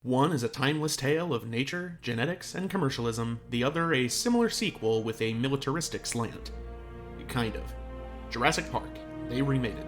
One is a timeless tale of nature, genetics, and commercialism, the other a similar sequel with a militaristic slant. Kind of. Jurassic Park. They remade it.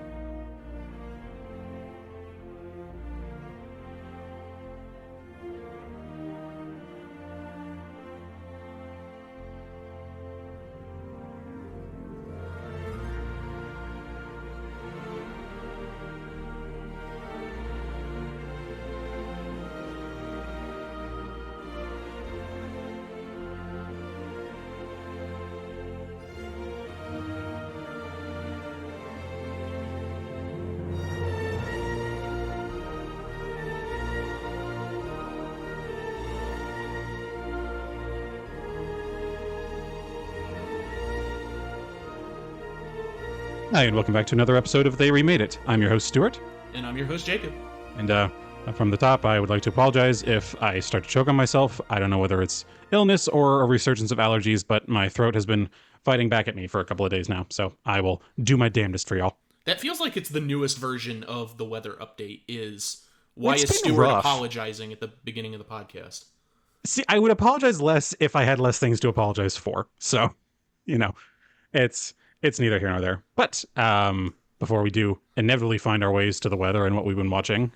Hi, and welcome back to another episode of They Remade It. I'm your host, Stuart. And I'm your host, Jacob. And from the top, I would like to apologize if I start to choke on myself. I don't know whether it's illness or a resurgence of allergies, but my throat has been fighting back at me for a couple of days now, so I will do my damnedest for y'all. That feels like it's the newest version of the weather update is why It's is been Stuart rough. apologizing at the beginning of the podcast? See, I would apologize less if I had less things to apologize for. So, it's neither here nor there. But before we do inevitably find our ways to the weather and what we've been watching,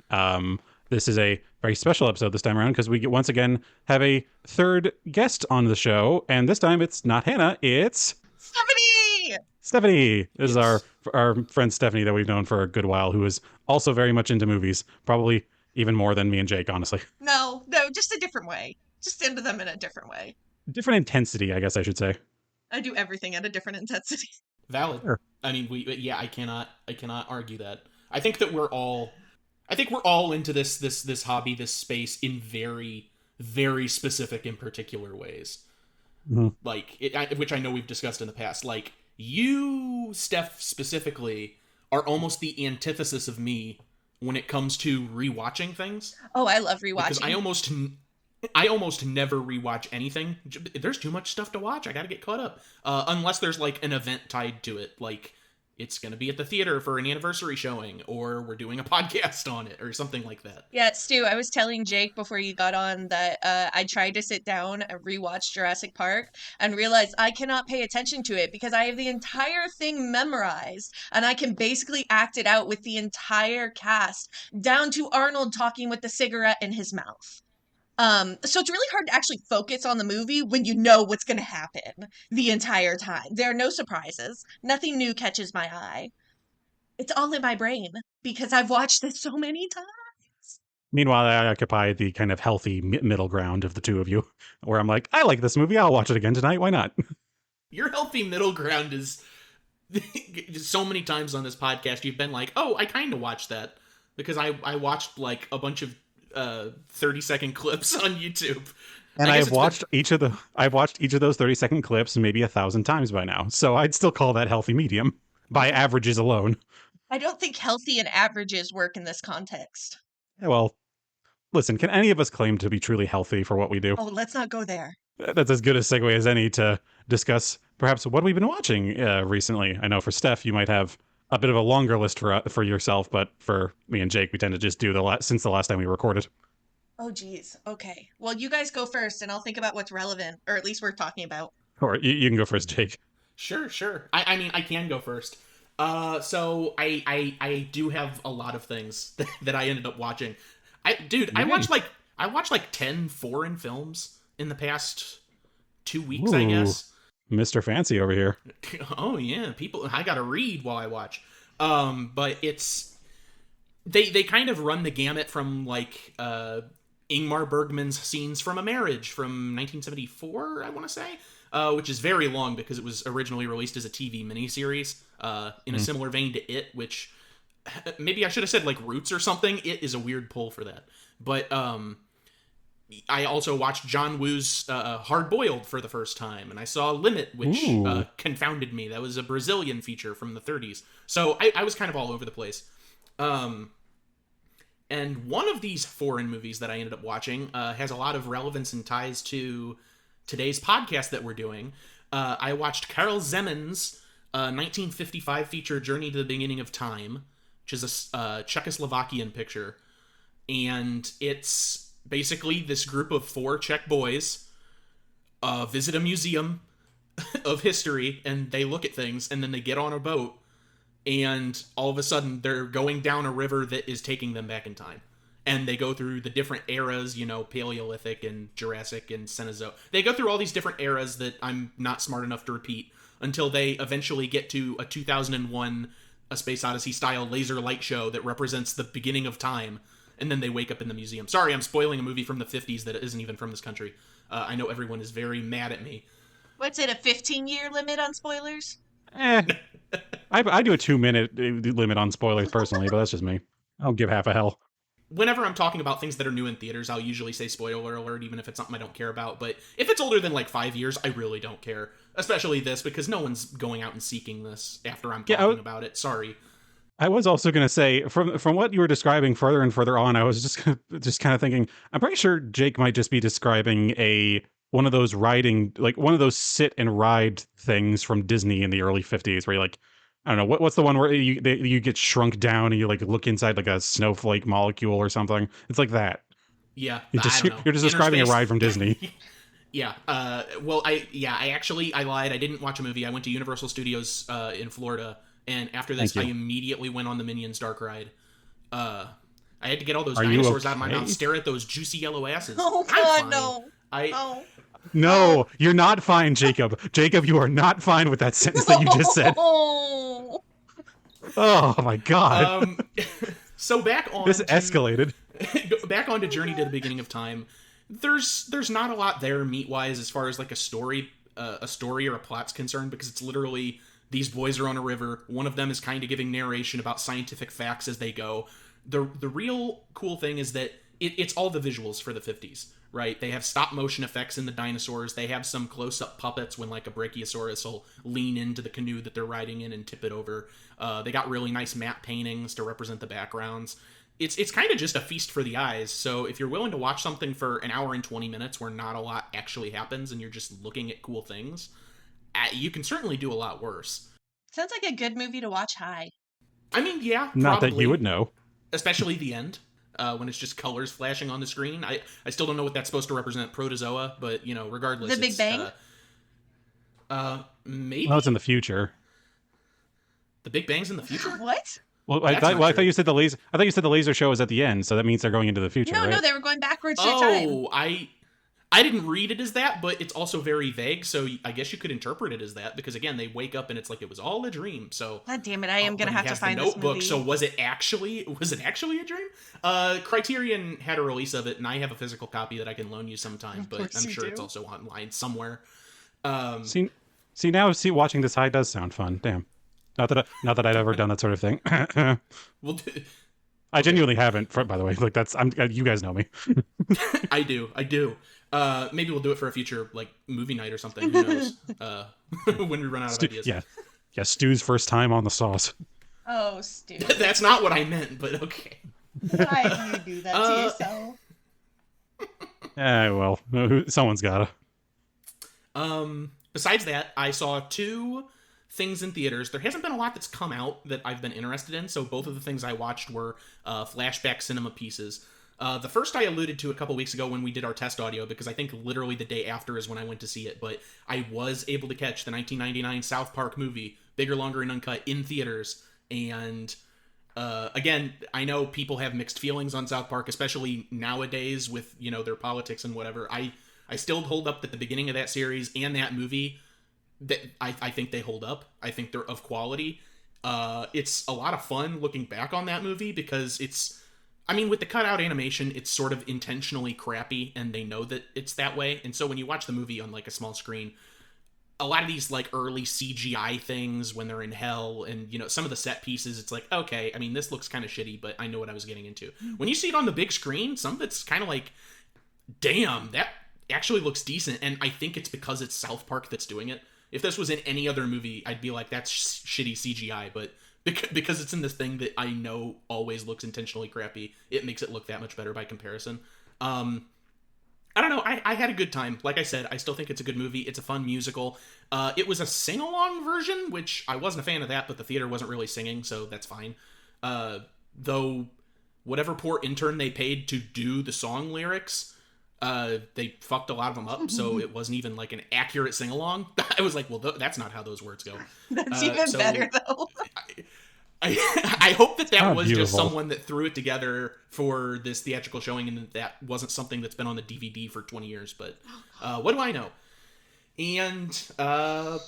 this is a very special episode this time around because we once again have a third guest on the show, and this time it's not Hannah, it's Stephanie. This is our friend Stephanie that we've known for a good while, who is also very much into movies, probably even more than me and Jake, honestly. No, just a different way. Just into them in a different way. Different intensity, I guess I should say. I do everything at a different intensity. Valid. Sure. I mean, I cannot argue that. I think we're all into this hobby, this space in very, very specific and particular ways. Mm-hmm. Like, which I know we've discussed in the past. Like, you, Steph, specifically, are almost the antithesis of me when it comes to rewatching things. Oh, I love rewatching. Because I almost never rewatch anything. There's too much stuff to watch. I gotta get caught up. Unless there's, like, an event tied to it. Like, it's gonna be at the theater for an anniversary showing, or we're doing a podcast on it, or something like that. Yeah, Stu, I was telling Jake before you got on that I tried to sit down and rewatch Jurassic Park and realized I cannot pay attention to it because I have the entire thing memorized and I can basically act it out with the entire cast, down to Arnold talking with the cigarette in his mouth. So it's really hard to actually focus on the movie when you know what's going to happen the entire time. There are no surprises. Nothing new catches my eye. It's all in my brain because I've watched this so many times. Meanwhile, I occupy the kind of healthy middle ground of the two of you, where I'm like, I like this movie, I'll watch it again tonight, why not? Your healthy middle ground is so many times on this podcast you've been like, oh, I kind of watched that because I watched like a bunch of 30-second clips on YouTube. And I've watched each of those 30-second clips maybe 1,000 times by now. So I'd still call that healthy medium by averages alone. I don't think healthy and averages work in this context. Yeah, well, listen, can any of us claim to be truly healthy for what we do? Oh, let's not go there. That's as good a segue as any to discuss perhaps what we've been watching recently. I know for Steph, you might have a bit of a longer list for yourself, but for me and Jake, we tend to just do since the last time we recorded. Oh, geez. Okay. Well, you guys go first, and I'll think about what's relevant, or at least worth talking about. Or you can go first, Jake. Sure. I mean, I can go first. So I do have a lot of things that I ended up watching. I watched like 10 foreign films in the past 2 weeks, I guess. Mr. Fancy over here. Oh yeah, I gotta read while I watch. But it's they kind of run the gamut from like Ingmar Bergman's Scenes from a Marriage from 1974, I want to say, which is very long because it was originally released as a TV miniseries. In a similar vein to It, which maybe I should have said like Roots or something. It is a weird pull for that, but I also watched John Woo's Hard Boiled for the first time, and I saw Limit, which confounded me. That was a Brazilian feature from the 30s. So I was kind of all over the place. And one of these foreign movies that I ended up watching has a lot of relevance and ties to today's podcast that we're doing. I watched Karel Zeman's 1955 feature Journey to the Beginning of Time, which is a Czechoslovakian picture. And it's basically this group of 4 Czech boys visit a museum of history, and they look at things, and then they get on a boat, and all of a sudden they're going down a river that is taking them back in time. And they go through the different eras, Paleolithic and Jurassic and Cenozoic. They go through all these different eras that I'm not smart enough to repeat until they eventually get to a 2001 A Space Odyssey style laser light show that represents the beginning of time. And then they wake up in the museum. Sorry, I'm spoiling a movie from the 50s that isn't even from this country. I know everyone is very mad at me. What's it, a 15-year limit on spoilers? I do a 2-minute limit on spoilers personally, but that's just me. I'll give half a hell. Whenever I'm talking about things that are new in theaters, I'll usually say spoiler alert, even if it's something I don't care about. But if it's older than like 5 years, I really don't care. Especially this, because no one's going out and seeking this after I'm talking about it. Sorry. I was also going to say, from what you were describing further and further on, I was just kind of thinking, I'm pretty sure Jake might just be describing one of those one of those sit and ride things from Disney in the early 50s, where you're like, I don't know, what's the one where you get shrunk down and you like look inside like a snowflake molecule or something? It's like that. Yeah, you're just describing a ride from Disney. Yeah. Well, I lied. I didn't watch a movie. I went to Universal Studios in Florida, and after this, I immediately went on the Minions Dark Ride. I had to get all those dinosaurs out of my mouth, stare at those juicy yellow asses. Oh God, no! No, you're not fine, Jacob. Jacob, you are not fine with that sentence that you just said. Oh my God. So back on this escalated. Back on to Journey to the Beginning of Time. There's not a lot there meat wise as far as like a story or a plot's concerned, because it's literally these boys are on a river. One of them is kind of giving narration about scientific facts as they go. The real cool thing is that it's all the visuals for the 50s, right? They have stop motion effects in the dinosaurs. They have some close up puppets when like a brachiosaurus will lean into the canoe that they're riding in and tip it over. They got really nice matte paintings to represent the backgrounds. It's kind of just a feast for the eyes. So if you're willing to watch something for an hour and 20 minutes where not a lot actually happens and you're just looking at cool things, you can certainly do a lot worse. Sounds like a good movie to watch high. I mean, yeah, not probably, that you would know. Especially the end, when it's just colors flashing on the screen. I still don't know what that's supposed to represent, protozoa, but regardless, the Big Bang. Maybe. Well, it's in the future. The Big Bang's in the future. What? Well, I thought you said the laser. I thought you said the laser show is at the end, so that means they're going into the future. No, right? no, they were going backwards through time. Oh, I didn't read it as that, but it's also very vague, so I guess you could interpret it as that, because again, they wake up and it's like it was all a dream. So God damn it, I am gonna have to find this Notebook. movie. So was it actually a dream? Criterion had a release of it, and I have a physical copy that I can loan you sometime, but I'm sure it's also online somewhere. See, watching this high does sound fun. Damn. Not that I'd ever done that sort of thing. Well, I genuinely haven't. By the way, like you guys know me. I do. Maybe we'll do it for a future like movie night or something. Who knows? When we run out of ideas. Yeah. Stu's first time on the sauce. Oh, Stu. That's not what I meant, but okay. Why do you do that to yourself? Well, someone's gotta. Besides that, I saw 2 things in theaters. There hasn't been a lot that's come out that I've been interested in, so both of the things I watched were flashback cinema pieces. The first I alluded to a couple weeks ago when we did our test audio, because I think literally the day after is when I went to see it, but I was able to catch the 1999 South Park movie, Bigger, Longer, and Uncut, in theaters. And again, I know people have mixed feelings on South Park, especially nowadays with their politics and whatever. I still hold up that the beginning of that series and that movie, that I think they hold up. I think they're of quality. It's a lot of fun looking back on that movie, because with the cutout animation, it's sort of intentionally crappy, and they know that it's that way. And so when you watch the movie on like a small screen, a lot of these like early CGI things when they're in hell and some of the set pieces, it's like, okay, this looks kind of shitty, but I know what I was getting into. When you see it on the big screen, some of it's kind of like, damn, that actually looks decent. And I think it's because it's South Park that's doing it. If this was in any other movie, I'd be like, that's shitty CGI, but because it's in this thing that I know always looks intentionally crappy, it makes it look that much better by comparison. I don't know. I had a good time. Like I said, I still think it's a good movie. It's a fun musical. It was a sing-along version, which I wasn't a fan of that, but the theater wasn't really singing, so that's fine. Though whatever poor intern they paid to do the song lyrics, they fucked a lot of them up, so it wasn't even like an accurate sing along. I was like, well, that's not how those words go. That's even better though. I hope that was beautiful. just someone that threw it together for this theatrical showing, and that wasn't something that's been on the DVD for 20 years. But what do I know? And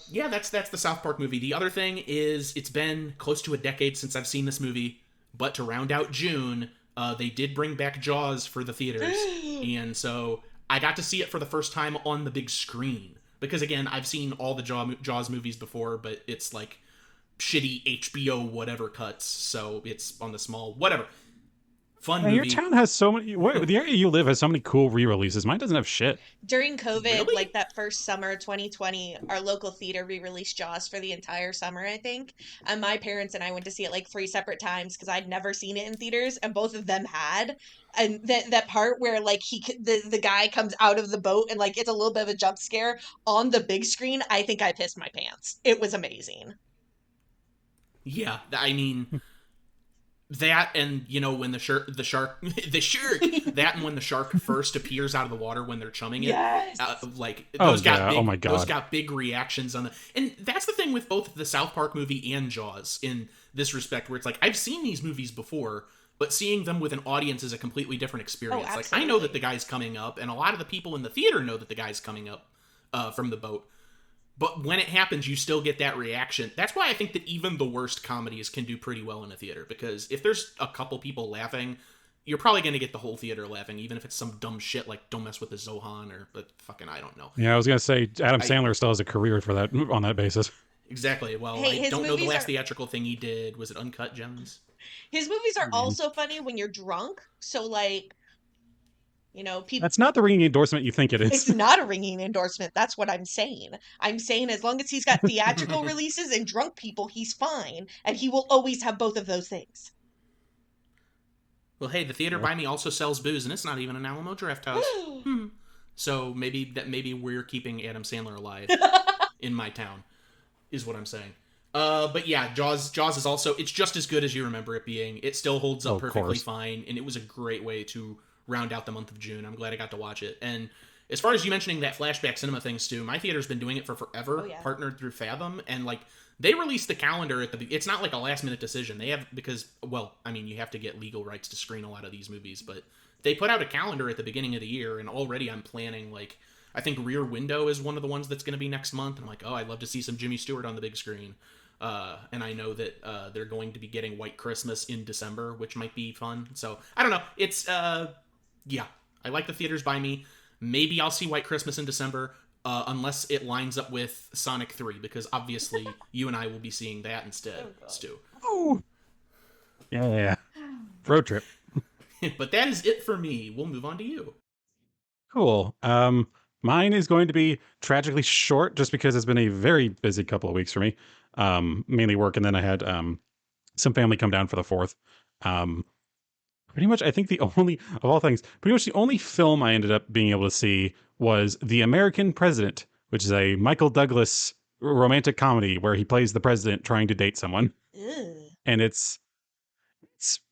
yeah, that's the South Park movie. The other thing is, it's been close to a decade since I've seen this movie, but to round out June, they did bring back Jaws for the theaters, and so I got to see it for the first time on the big screen. Because again, I've seen all the Jaws movies before, but it's like shitty HBO whatever cuts, so it's on the small whatever. Fun movie. Your town has so many. The area you live has so many cool re-releases. Mine doesn't have shit. During COVID, Really? like that first summer, 2020, our local theater re-released Jaws for the entire summer, I think. And my parents and I went to see it like 3 separate times because I'd never seen it in theaters, and both of them had. And that part where like the guy comes out of the boat and like it's a little bit of a jump scare on the big screen, I think I pissed my pants. It was amazing. Yeah, I mean, that, and when the shark that, and when the shark first appears out of the water when they're chumming it, Yes. like those got big, oh my God. those got big reactions on the, and that's the thing with both the South Park movie and Jaws in this respect, where it's like, I've seen these movies before, but seeing them with an audience is a completely different experience. Like, I know that the guy's coming up, and a lot of the people in the theater know that the guy's coming up from the boat. But when it happens, you still get that reaction. That's why I think that even the worst comedies can do pretty well in a theater. Because if there's a couple people laughing, you're probably going to get the whole theater laughing, even if it's some dumb shit like Don't Mess with the Zohan or fucking I don't know. Yeah, I was going to say, Adam Sandler still has a career for that on that basis. Exactly. Well, Hey, I don't know the last theatrical thing he did. Was it Uncut Gems? His movies are also funny when you're drunk. So like, people. That's not the ringing endorsement you think it is. It's not a ringing endorsement. That's what I'm saying. I'm saying as long as he's got theatrical releases and drunk people, he's fine. And he will always have both of those things. Well, hey, the theater by me also sells booze, and it's not even an Alamo Draft House. So maybe we're keeping Adam Sandler alive in my town, is what I'm saying. But yeah, Jaws is also, it's just as good as you remember it being. It still holds up perfectly fine, and it was a great way to round out the month of June. I'm glad I got to watch it. And as far as you mentioning that flashback cinema thing, Stu, my theater's been doing it for forever, partnered through Fathom, and like they released the calendar at it's not like a last minute decision. They have, because, well, I mean, you have to get legal rights to screen a lot of these movies, but they put out a calendar at the beginning of the year, and already I'm planning, like, I think Rear Window is one of the ones that's going to be next month, and I'm like, oh, I'd love to see some Jimmy Stewart on the big screen. And I know that they're going to be getting White Christmas in December, which might be fun. So, I don't know. It's, yeah, I like the theaters by me. Maybe I'll see White Christmas in December, unless it lines up with Sonic 3, because obviously you and I will be seeing that instead, Stu. Oh. Yeah. Road trip. But that is it for me. We'll move on to you. Cool. Mine is going to be tragically short, just because it's been a very busy couple of weeks for me. Mainly work, and then I had some family come down for the 4th. Pretty much, I think the only film I ended up being able to see was The American President, which is a Michael Douglas romantic comedy where he plays the president trying to date someone. Ew. And it's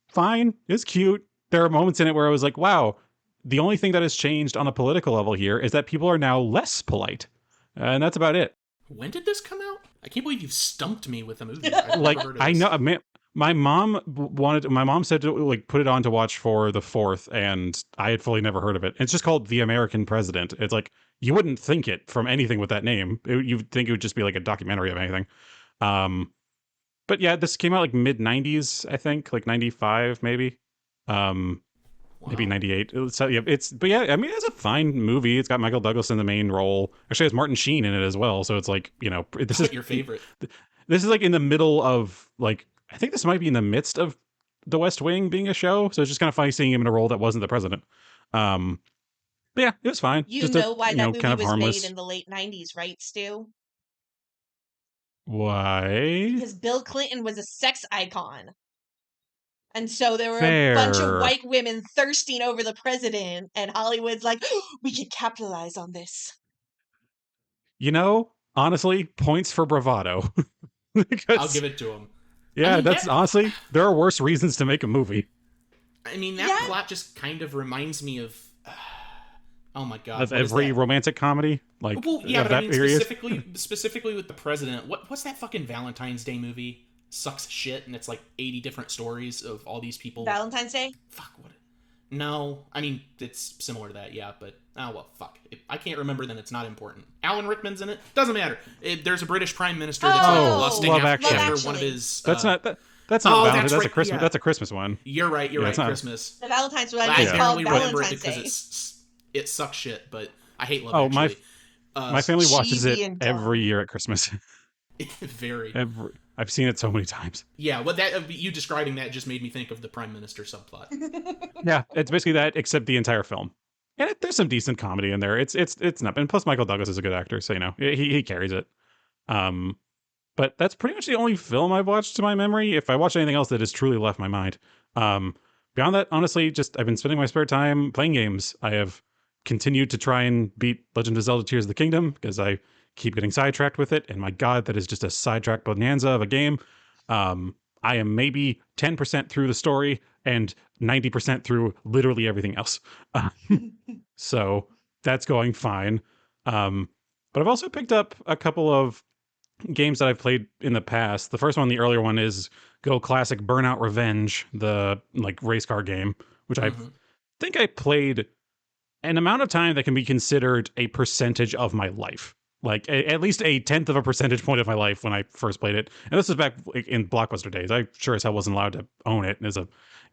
fine. It's cute. There are moments in it where I was like, wow, the only thing that has changed on a political level here is that people are now less polite. And that's about it. When did this come out? I can't believe you've stumped me with a movie. Like, I know, man, my mom said to like put it on to watch for the 4th, and I had fully never heard of it. It's just called The American President. It's like, you wouldn't think it from anything with that name. You'd think it would just be like a documentary of anything. But yeah, this came out like mid 90s, I think, like 95 maybe. Maybe 98. So yeah, I mean, it's a fine movie. It's got Michael Douglas in the main role. Actually, it has Martin Sheen in it as well. So it's like, this is your favorite. This is like in the middle of like, I think this might be in the midst of The West Wing being a show. So it's just kind of funny seeing him in a role that wasn't the president. But yeah, it was fine. You just know why that movie kind of was harmless. made in the late 90s, right, Stu? Why? Because Bill Clinton was a sex icon. And so there were Fair. a bunch of white women thirsting over the president, and Hollywood's like, oh, we can capitalize on this. Honestly, points for bravado. I'll give it to him. Yeah, honestly, there are worse reasons to make a movie. I mean, that plot just kind of reminds me of... oh my god. Of every romantic comedy? Like, well, yeah, of but I that mean, period? specifically with the president. What's that fucking Valentine's Day movie? Sucks shit, and it's like 80 different stories of all these people. Valentine's Day? Fuck, what? No, I mean, it's similar to that, yeah, but, oh, well, fuck. If I can't remember, then it's not important. Alan Rickman's in it? Doesn't matter. There's a British prime minister that's lusting after one of his... That's not Valentine's. That's right, a Christmas. yeah. That's a Christmas one. You're right. Christmas. The Valentine's one I is called Valentine's it Day. Because it sucks shit, but I hate Love Actually. My family watches it every year at Christmas. I've seen it so many times. Yeah, well, that you describing that just made me think of the Prime Minister subplot. Yeah, it's basically that, except the entire film. And there's some decent comedy in there. It's not. And plus, Michael Douglas is a good actor, so he carries it. But that's pretty much the only film I've watched to my memory. If I watch anything else, that has truly left my mind. Beyond that, honestly, I've been spending my spare time playing games. I have continued to try and beat Legend of Zelda: Tears of the Kingdom because I keep getting sidetracked with it, and my god, that is just a sidetrack bonanza of a game. I am maybe 10% through the story and 90% through literally everything else. So that's going fine. But I've also picked up a couple of games that I've played in the past. The first one, the earlier one, is Go Classic Burnout Revenge, the race car game, which I think I played an amount of time that can be considered a percentage of my life. At least a 10th of a percentage point of my life when I first played it. And this was back in Blockbuster days. I sure as hell wasn't allowed to own it as a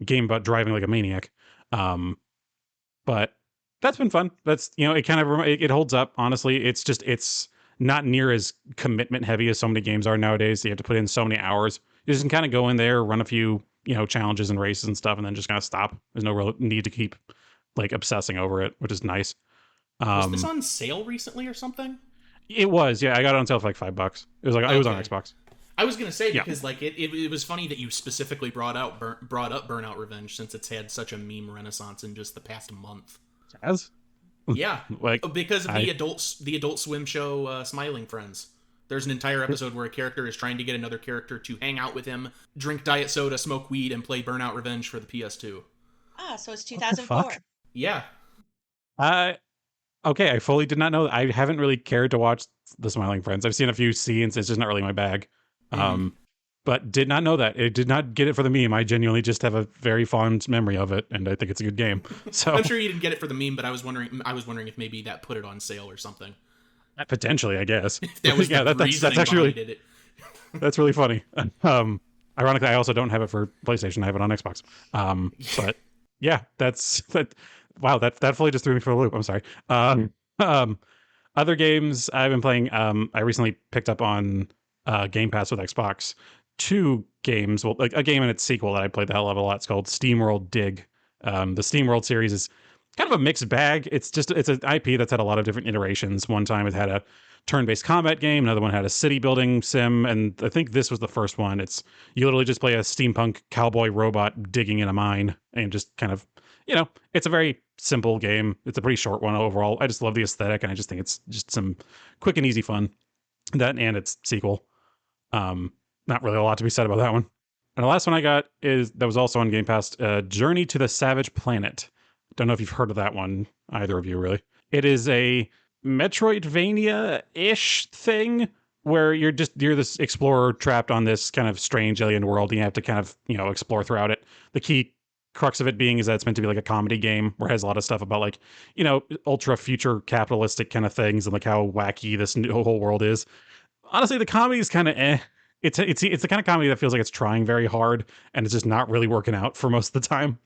game about driving like a maniac. But that's been fun. That's, it kind of, it holds up. Honestly, it's not near as commitment heavy as so many games are nowadays. You have to put in so many hours. You just can kind of go in there, run a few, challenges and races and stuff, and then just kind of stop. There's no real need to keep obsessing over it, which is nice. Was this on sale recently or something? It was, yeah. I got it on sale for $5. It was it was on Xbox. I was gonna say because it was funny that you specifically brought up Burnout Revenge, since it's had such a meme renaissance in just the past month. Has? Yeah, because of the Adult Swim show Smiling Friends. There's an entire episode where a character is trying to get another character to hang out with him, drink diet soda, smoke weed, and play Burnout Revenge for the PS2. Ah, so it's 2004. Yeah. Okay, I fully did not know that. I haven't really cared to watch The Smiling Friends. I've seen a few scenes. It's just not really my bag. But did not know that. It did not get it for the meme. I genuinely just have a very fond memory of it, and I think it's a good game. So I'm sure you didn't get it for the meme, but I was wondering if maybe that put it on sale or something. Potentially, I guess. That was that's actually it. That's really funny. Ironically, I also don't have it for PlayStation. I have it on Xbox. But yeah, that. Wow, that fully just threw me for a loop. I'm sorry. Other games I've been playing. I recently picked up on Game Pass with Xbox 2 games. Well, a game and its sequel that I played the hell of a lot. It's called SteamWorld Dig. The SteamWorld series is kind of a mixed bag. It's an IP that's had a lot of different iterations. One time it had a turn-based combat game. Another one had a city building sim, and I think this was the first one. You literally just play a steampunk cowboy robot digging in a mine and just kind of. It's a very simple game. It's a pretty short one overall. I just love the aesthetic, and I just think it's just some quick and easy fun. That and its sequel. Not really a lot to be said about that one. And the last one I got that was also on Game Pass, Journey to the Savage Planet. Don't know if you've heard of that one, either of you, really. It is a Metroidvania-ish thing where you're this explorer trapped on this kind of strange alien world, and you have to kind of, explore throughout it. The key crux of it being is that it's meant to be like a comedy game where it has a lot of stuff about ultra future capitalistic kind of things and how wacky this whole world is. Honestly, the comedy is kind of It's the kind of comedy that feels like it's trying very hard and it's just not really working out for most of the time.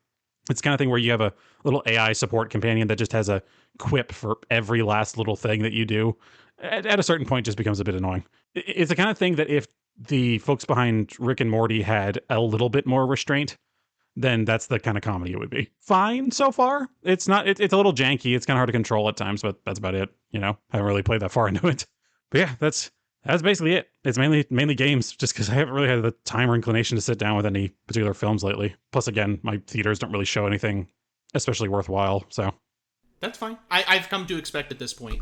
It's the kind of thing where you have a little AI support companion that just has a quip for every last little thing that you do. At a certain point, just becomes a bit annoying. It's the kind of thing that if the folks behind Rick and Morty had a little bit more restraint, then that's the kind of comedy it would be. Fine so far. It's a little janky. It's kind of hard to control at times, but that's about it. Haven't really played that far into it. But yeah, that's basically it. It's mainly games, just because I haven't really had the time or inclination to sit down with any particular films lately. Plus, again, my theaters don't really show anything especially worthwhile, so. That's fine. I've come to expect at this point,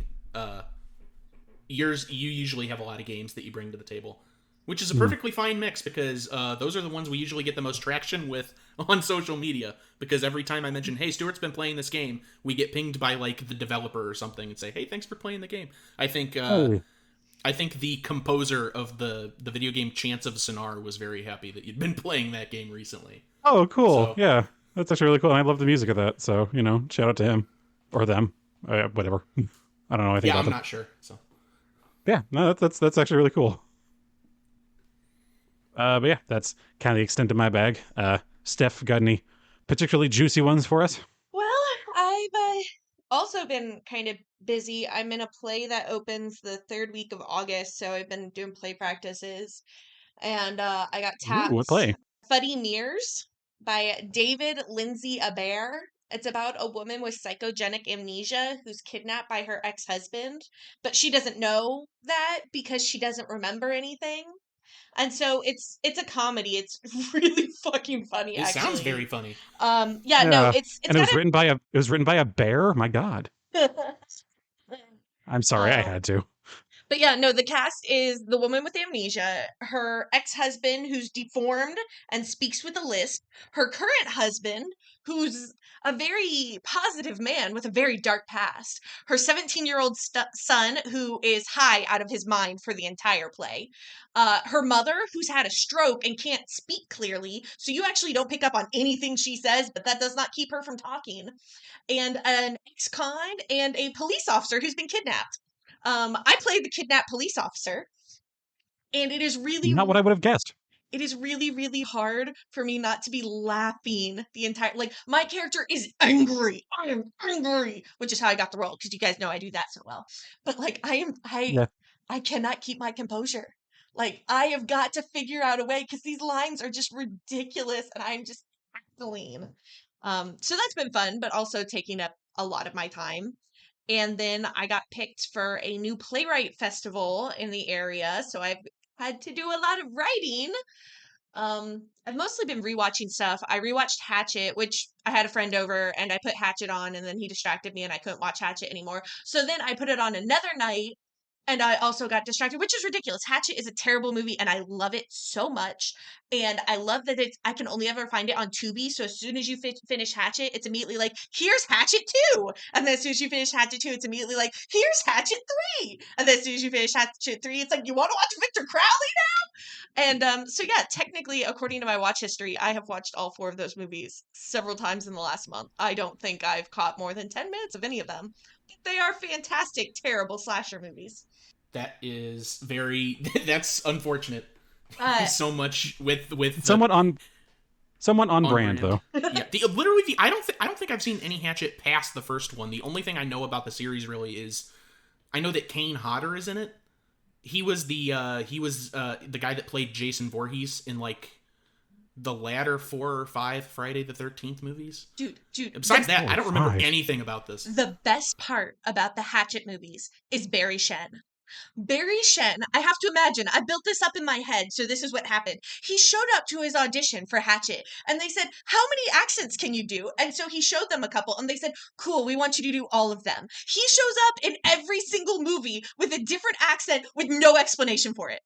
you usually have a lot of games that you bring to the table. which is a perfectly fine mix because those are the ones we usually get the most traction with on social media. Because every time I mention, "Hey, Stuart's been playing this game," we get pinged by like the developer or something and say, "Hey, thanks for playing the game." I think the composer of the video game Chants of Sonar was very happy that you'd been playing that game recently. Oh, cool. So, Yeah, that's actually really cool. And I love the music of that. So, shout out to him or them, whatever. I don't know anything yeah, about I'm them. not sure. So, Yeah, no, that's actually really cool. But yeah, that's kind of the extent of my bag. Steph, got any particularly juicy ones for us? Well, I've also been kind of busy. I'm in a play that opens the third week of August, so I've been doing play practices. And I got Ooh, what tapped play? Fuddy Mears by David Lindsay Aber. It's about a woman with psychogenic amnesia who's kidnapped by her ex-husband, but she doesn't know that because she doesn't remember anything. And so it's a comedy. It's really fucking funny, it sounds actually. very funny. Yeah, no, Yeah, it's and it kind was written by a bear. My God, of I'm sorry, I um had to. But yeah, no, the cast is the woman with amnesia, her ex-husband who's deformed and speaks with a lisp, her current husband who's a very positive man with a very dark past, her 17-year-old son who is high out of his mind for the entire play, her mother who's had a stroke and can't speak clearly, so you actually don't pick up on anything she says, but that does not keep her from talking, and an ex-con and a police officer who's been kidnapped. I played the kidnapped police officer, and Not what I would have guessed. it is really, really hard for me not to be laughing the entire like my character is angry. I am angry, which is how I got the role because you guys know I do that so well. But like Yeah, I cannot keep my composure. Like I have got to figure out a way because these lines are just ridiculous, and I'm just cackling. So that's been fun, but also taking up a lot of my time. And then I got picked for a new playwright festival in the area, so I've had to do a lot of writing. I've mostly been rewatching stuff. I rewatched Hatchet, which I had a friend over and I put Hatchet on and then he distracted me and I couldn't watch Hatchet anymore. So then I put it on another night and I also got distracted, which is ridiculous. Hatchet is a terrible movie and I love it so much. And I love that I can only ever find it on Tubi. So as soon as you finish Hatchet, it's immediately like, here's Hatchet 2. And then as soon as you finish Hatchet 2, it's immediately like, here's Hatchet 3. And then as soon as you finish Hatchet 3, it's like, you want to watch Victor Crowley? And so yeah, technically, according to my watch history, I have watched all four of those movies several times in the last month. I don't think I've caught more than 10 minutes of any of them. They are fantastic, terrible slasher movies. That is very. That's unfortunate. Uh, So much with the somewhat on on brand though. Yeah, I don't think I've seen any Hatchet past the first one. The only thing I know about the series really is I know that Kane Hodder is in it. He was the guy that played Jason Voorhees in like the latter 4 or 5 Friday the 13th movies. dude, Besides that, I don't remember 5. anything about this. the best part about the Hatchet movies is Barry Shen. Barry Shen, I have to imagine, I built this up in my head, so this is what happened. He showed up to his audition for Hatchet, and they said, how many accents can you do? And so he showed them a couple, and they said, cool, we want you to do all of them. He shows up in every single movie with a different accent with no explanation for it.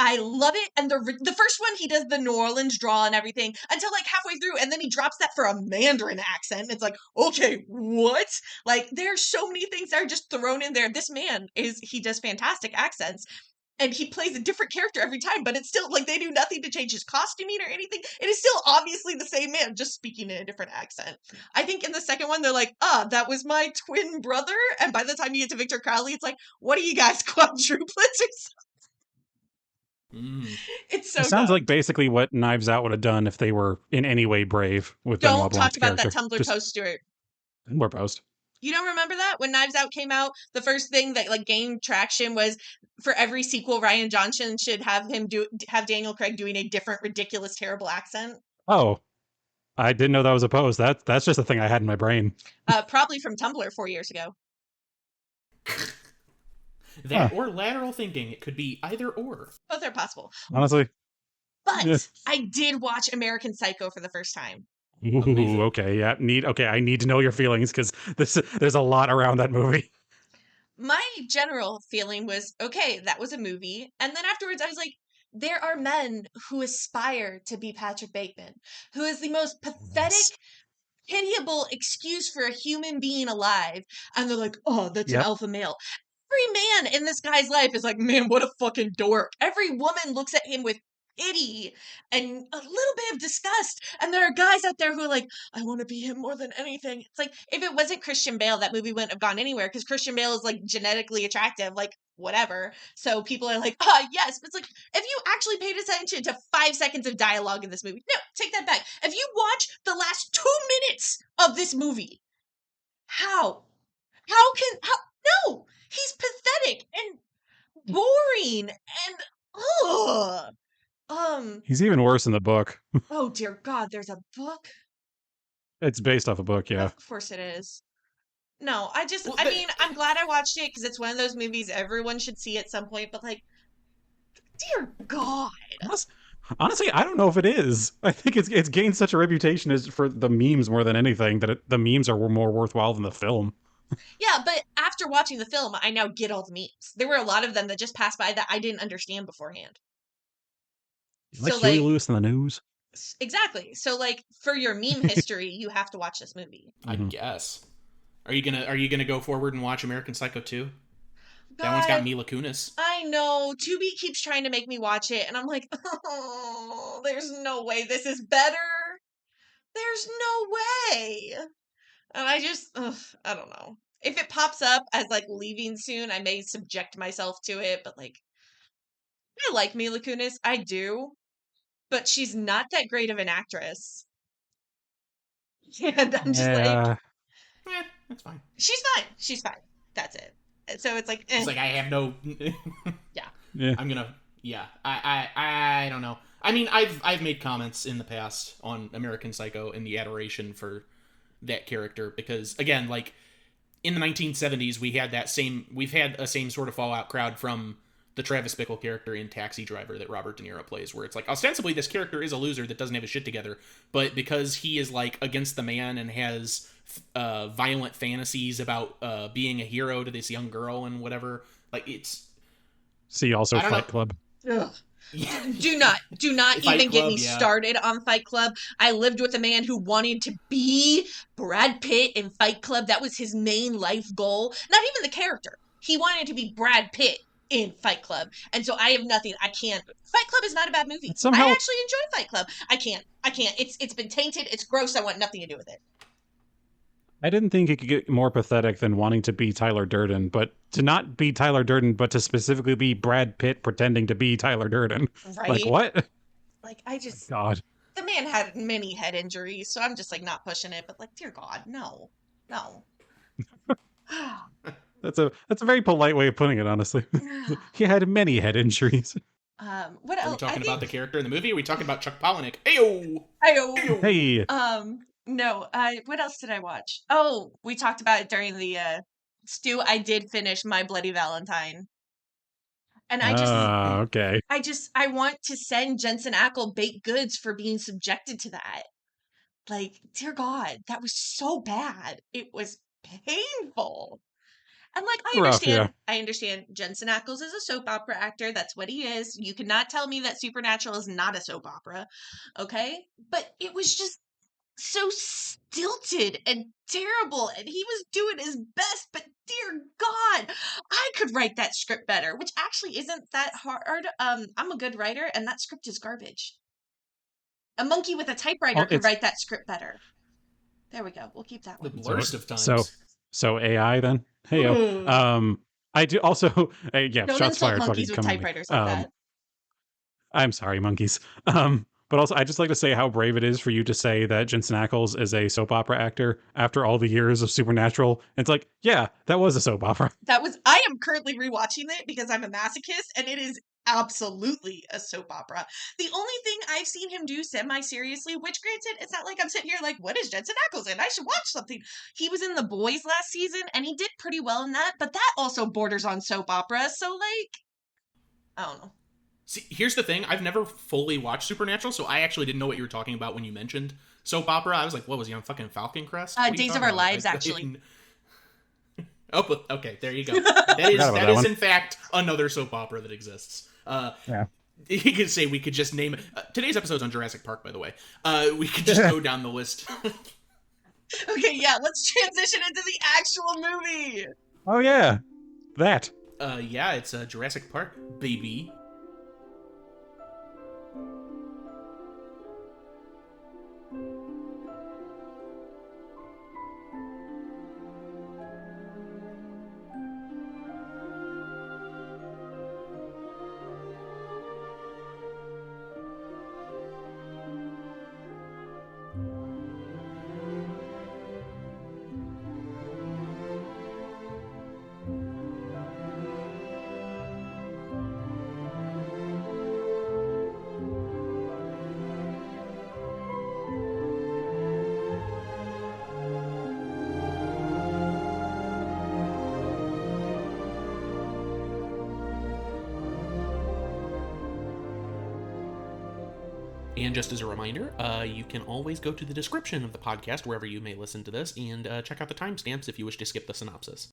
I love it. And the first one, he does the New Orleans draw and everything until like halfway through, and then he drops that for a Mandarin accent. It's like, okay, what? Like, there's so many things that are just thrown in there. This man he does fantastic accents. And he plays a different character every time, but it's still like they do nothing to change his costuming or anything. It is still obviously the same man, just speaking in a different accent. I think in the second one, they're like, that was my twin brother. And by the time you get to Victor Crowley, it's like, what are you guys, quadruplets or something? It's so It sounds dumb. like basically what Knives Out would have done if they were in any way brave with Benoit Don't talk Blanc's about character. that Tumblr Just post, Stuart. more post. You don't remember that? When Knives Out came out, the first thing that like gained traction was for every sequel, Ryan Johnson should have Daniel Craig doing a different, ridiculous, terrible accent. Oh, I didn't know that was a post. That's just a thing I had in my brain. Probably from Tumblr 4 years ago. That or lateral thinking. It could be either or. Both are possible. Honestly. But Yeah. I did watch American Psycho for the first time. Ooh, okay, yeah. I need to know your feelings because there's a lot around that movie. my general feeling was, okay, that was a movie. And then afterwards, I was like, there are men who aspire to be Patrick Bateman, who is the most pathetic, Yes. pitiable excuse for a human being alive. And they're like, oh, that's an Yep. alpha male. Every man in this guy's life is like, man, what a fucking dork. Every woman looks at him with pity and a little bit of disgust. And there are guys out there who are like, I want to be him more than anything. It's like, if it wasn't Christian Bale, that movie wouldn't have gone anywhere because Christian Bale is like genetically attractive, like whatever. So people are like, yes. But it's like, if you actually paid attention to 5 seconds of dialogue in this movie, no, take that back. If you watch the last 2 minutes of this movie, how? No! He's pathetic and boring and ugh. He's even worse in the book. Oh dear God, there's a book? It's based off a book, yeah. Of course it is. No, Well, I mean, I'm glad I watched it because it's one of those movies everyone should see at some point, but like, dear God. Honestly, I don't know if it is. I think it's gained such a reputation as for the memes more than anything that the memes are more worthwhile than the film. Yeah, but after watching the film, I now get all the memes. There were a lot of them that just passed by that I didn't understand beforehand. Like So Huey like, Lewis in the news. exactly. So like, for your meme history, you have to watch this movie. I guess. Are you gonna go forward and watch American Psycho 2? God, That one's got Mila Kunis. I know. Tubi keeps trying to make me watch it, and I'm like, oh, there's no way this is better. There's no way. And I don't know. If it pops up as like leaving soon, I may subject myself to it, but like, I like Mila Kunis. I do. But she's not that great of an actress. And I'm just like, Yeah. That's fine. she's fine. She's fine. That's it. And so it's like, It's like I have no. Yeah. I'm gonna. Yeah. I don't know. I mean, I've made comments in the past on American Psycho and the adoration for that character because again, like in the 1970s, we've had a same sort of fallout crowd from the Travis Bickle character in Taxi Driver that Robert De Niro plays, where it's like ostensibly this character is a loser that doesn't have his shit together, but because he is like against the man and has violent fantasies about being a hero to this young girl and whatever, like it's. See also I don't Fight know. Club. ugh. Yeah. Do not Fight even get Club, me yeah. started on Fight Club. I lived with a man who wanted to be Brad Pitt in Fight Club. That was his main life goal. Not even the character. He wanted to be Brad Pitt in Fight Club. And so I have nothing. I can't. Fight Club is not a bad movie. Somehow- I actually enjoy Fight Club. I can't. It's been tainted. It's gross. I want nothing to do with it. I didn't think it could get more pathetic than wanting to be Tyler Durden, but to not be Tyler Durden, but to specifically be Brad Pitt pretending to be Tyler Durden. Right? Like, what? Like, I just. God. The man had many head injuries, so I'm just like not pushing it. But like, dear God, no. That's a very polite way of putting it, honestly. He had many head injuries. What Are we else? talking about the character in the movie? Or are we talking about Chuck Palahniuk? Ayo! Hey. No. What else did I watch? Oh, we talked about it during the Stu. I did finish My Bloody Valentine, and Okay. I want to send Jensen Ackles baked goods for being subjected to that. Like, dear God, that was so bad. It was painful. And like, Rough, yeah. I understand Jensen Ackles is a soap opera actor. That's what he is. You cannot tell me that Supernatural is not a soap opera. Okay? But it was just so stilted and terrible. And he was doing his best, but dear God, I could write that script better, which actually isn't that hard. I'm a good writer, and that script is garbage. A monkey with a typewriter could write that script better. There we go. We'll keep that The one. worst of times. So AI then? Hey, I do also, yeah, Don't shots insult fired. monkeys Fucking with come on me. typewriters like that. I'm sorry, monkeys. But also, I just like to say how brave it is for you to say that Jensen Ackles is a soap opera actor after all the years of Supernatural. It's like, yeah, that was a soap opera. I am currently rewatching it because I'm a masochist, and it is absolutely a soap opera. The only thing I've seen him do semi-seriously, which granted, it's not like I'm sitting here like, what is Jensen Ackles in? I should watch something. He was in The Boys last season, and he did pretty well in that, but that also borders on soap opera, so like, I don't know. See, here's the thing. I've never fully watched Supernatural, so I actually didn't know what you were talking about when you mentioned soap opera. I was like, what was he on fucking Falcon Crest? What are you Days of talking Our about? Lives, actually. Oh, but okay, there you go. That is one. in fact another soap opera that exists. Yeah. You could say we could just name it. Today's episode's on Jurassic Park, by the way. We could just go down the list. Okay, yeah, let's transition into the actual movie. Oh yeah, that. Yeah, it's Jurassic Park, baby. And just as a reminder, you can always go to the description of the podcast, wherever you may listen to this, and check out the timestamps if you wish to skip the synopsis.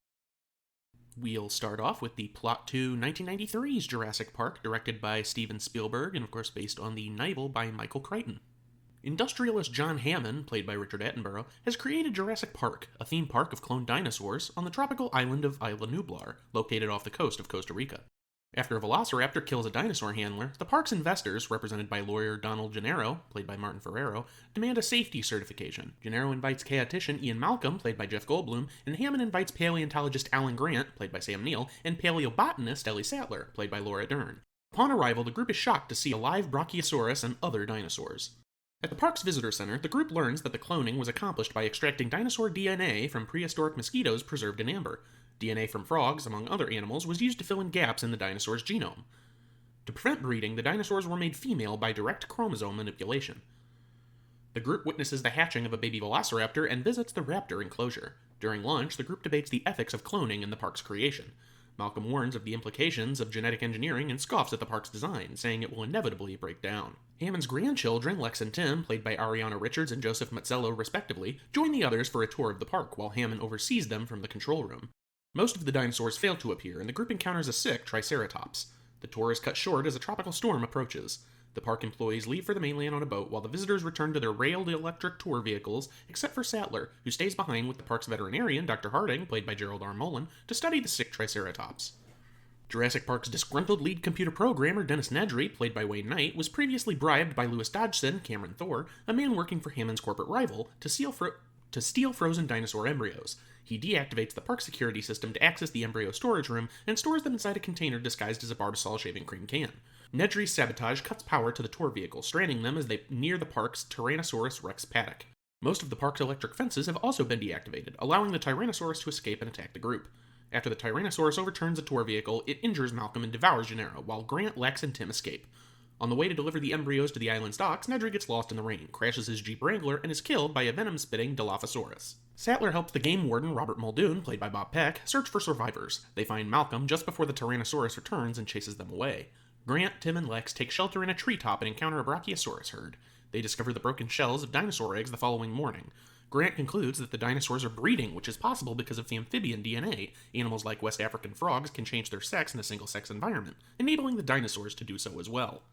We'll start off with the plot to 1993's Jurassic Park, directed by Steven Spielberg, and of course based on the novel by Michael Crichton. Industrialist John Hammond, played by Richard Attenborough, has created Jurassic Park, a theme park of cloned dinosaurs, on the tropical island of Isla Nublar, located off the coast of Costa Rica. After a velociraptor kills a dinosaur handler, the park's investors, represented by lawyer Donald Gennaro, played by Martin Ferrero, demand a safety certification. Gennaro invites chaotician Ian Malcolm, played by Jeff Goldblum, and Hammond invites paleontologist Alan Grant, played by Sam Neill, and paleobotanist Ellie Sattler, played by Laura Dern. Upon arrival, the group is shocked to see a live Brachiosaurus and other dinosaurs. At the park's visitor center, the group learns that the cloning was accomplished by extracting dinosaur DNA from prehistoric mosquitoes preserved in amber. DNA from frogs, among other animals, was used to fill in gaps in the dinosaur's genome. To prevent breeding, the dinosaurs were made female by direct chromosome manipulation. The group witnesses the hatching of a baby velociraptor and visits the raptor enclosure. During lunch, the group debates the ethics of cloning in the park's creation. Malcolm warns of the implications of genetic engineering and scoffs at the park's design, saying it will inevitably break down. Hammond's grandchildren, Lex and Tim, played by Ariana Richards and Joseph Mazzello respectively, join the others for a tour of the park while Hammond oversees them from the control room. Most of the dinosaurs fail to appear, and the group encounters a sick Triceratops. The tour is cut short as a tropical storm approaches. The park employees leave for the mainland on a boat while the visitors return to their railed electric tour vehicles, except for Sattler, who stays behind with the park's veterinarian, Dr. Harding, played by Gerald R. Mullen, to study the sick Triceratops. Jurassic Park's disgruntled lead computer programmer, Dennis Nedry, played by Wayne Knight, was previously bribed by Louis Dodgson, Cameron Thor, a man working for Hammond's corporate rival, to steal frozen dinosaur embryos. He deactivates the park security system to access the embryo storage room and stores them inside a container disguised as a Barbasol shaving cream can. Nedry's sabotage cuts power to the tour vehicle, stranding them as they near the park's Tyrannosaurus Rex paddock. Most of the park's electric fences have also been deactivated, allowing the Tyrannosaurus to escape and attack the group. After the Tyrannosaurus overturns the tour vehicle, it injures Malcolm and devours Gennaro, while Grant, Lex, and Tim escape. On the way to deliver the embryos to the island's docks, Nedry gets lost in the rain, crashes his Jeep Wrangler, and is killed by a venom-spitting Dilophosaurus. Sattler helps the game warden, Robert Muldoon, played by Bob Peck, search for survivors. They find Malcolm just before the Tyrannosaurus returns and chases them away. Grant, Tim, and Lex take shelter in a treetop and encounter a Brachiosaurus herd. They discover the broken shells of dinosaur eggs the following morning. Grant concludes that the dinosaurs are breeding, which is possible because of the amphibian DNA. Animals like West African frogs can change their sex in a single-sex environment, enabling the dinosaurs to do so as well.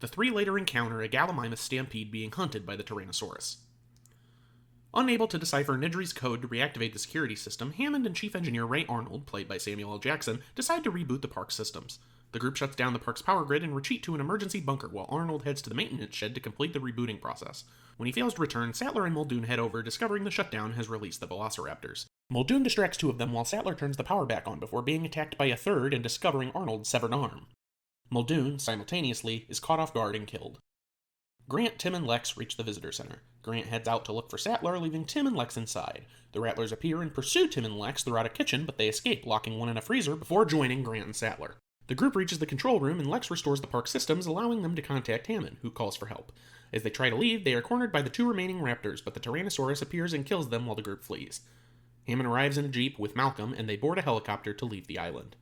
The three later encounter a Gallimimus stampede being hunted by the Tyrannosaurus. Unable to decipher Nedry's code to reactivate the security system, Hammond and Chief Engineer Ray Arnold, played by Samuel L. Jackson, decide to reboot the park's systems. The group shuts down the park's power grid and retreat to an emergency bunker while Arnold heads to the maintenance shed to complete the rebooting process. When he fails to return, Sattler and Muldoon head over, discovering the shutdown has released the Velociraptors. Muldoon distracts two of them while Sattler turns the power back on before being attacked by a third and discovering Arnold's severed arm. Muldoon, simultaneously, is caught off guard and killed. Grant, Tim, and Lex reach the visitor center. Grant heads out to look for Sattler, leaving Tim and Lex inside. The Rattlers appear and pursue Tim and Lex throughout a kitchen, but they escape, locking one in a freezer before joining Grant and Sattler. The group reaches the control room, and Lex restores the park systems, allowing them to contact Hammond, who calls for help. As they try to leave, they are cornered by the two remaining raptors, but the Tyrannosaurus appears and kills them while the group flees. Hammond arrives in a jeep with Malcolm, and they board a helicopter to leave the island.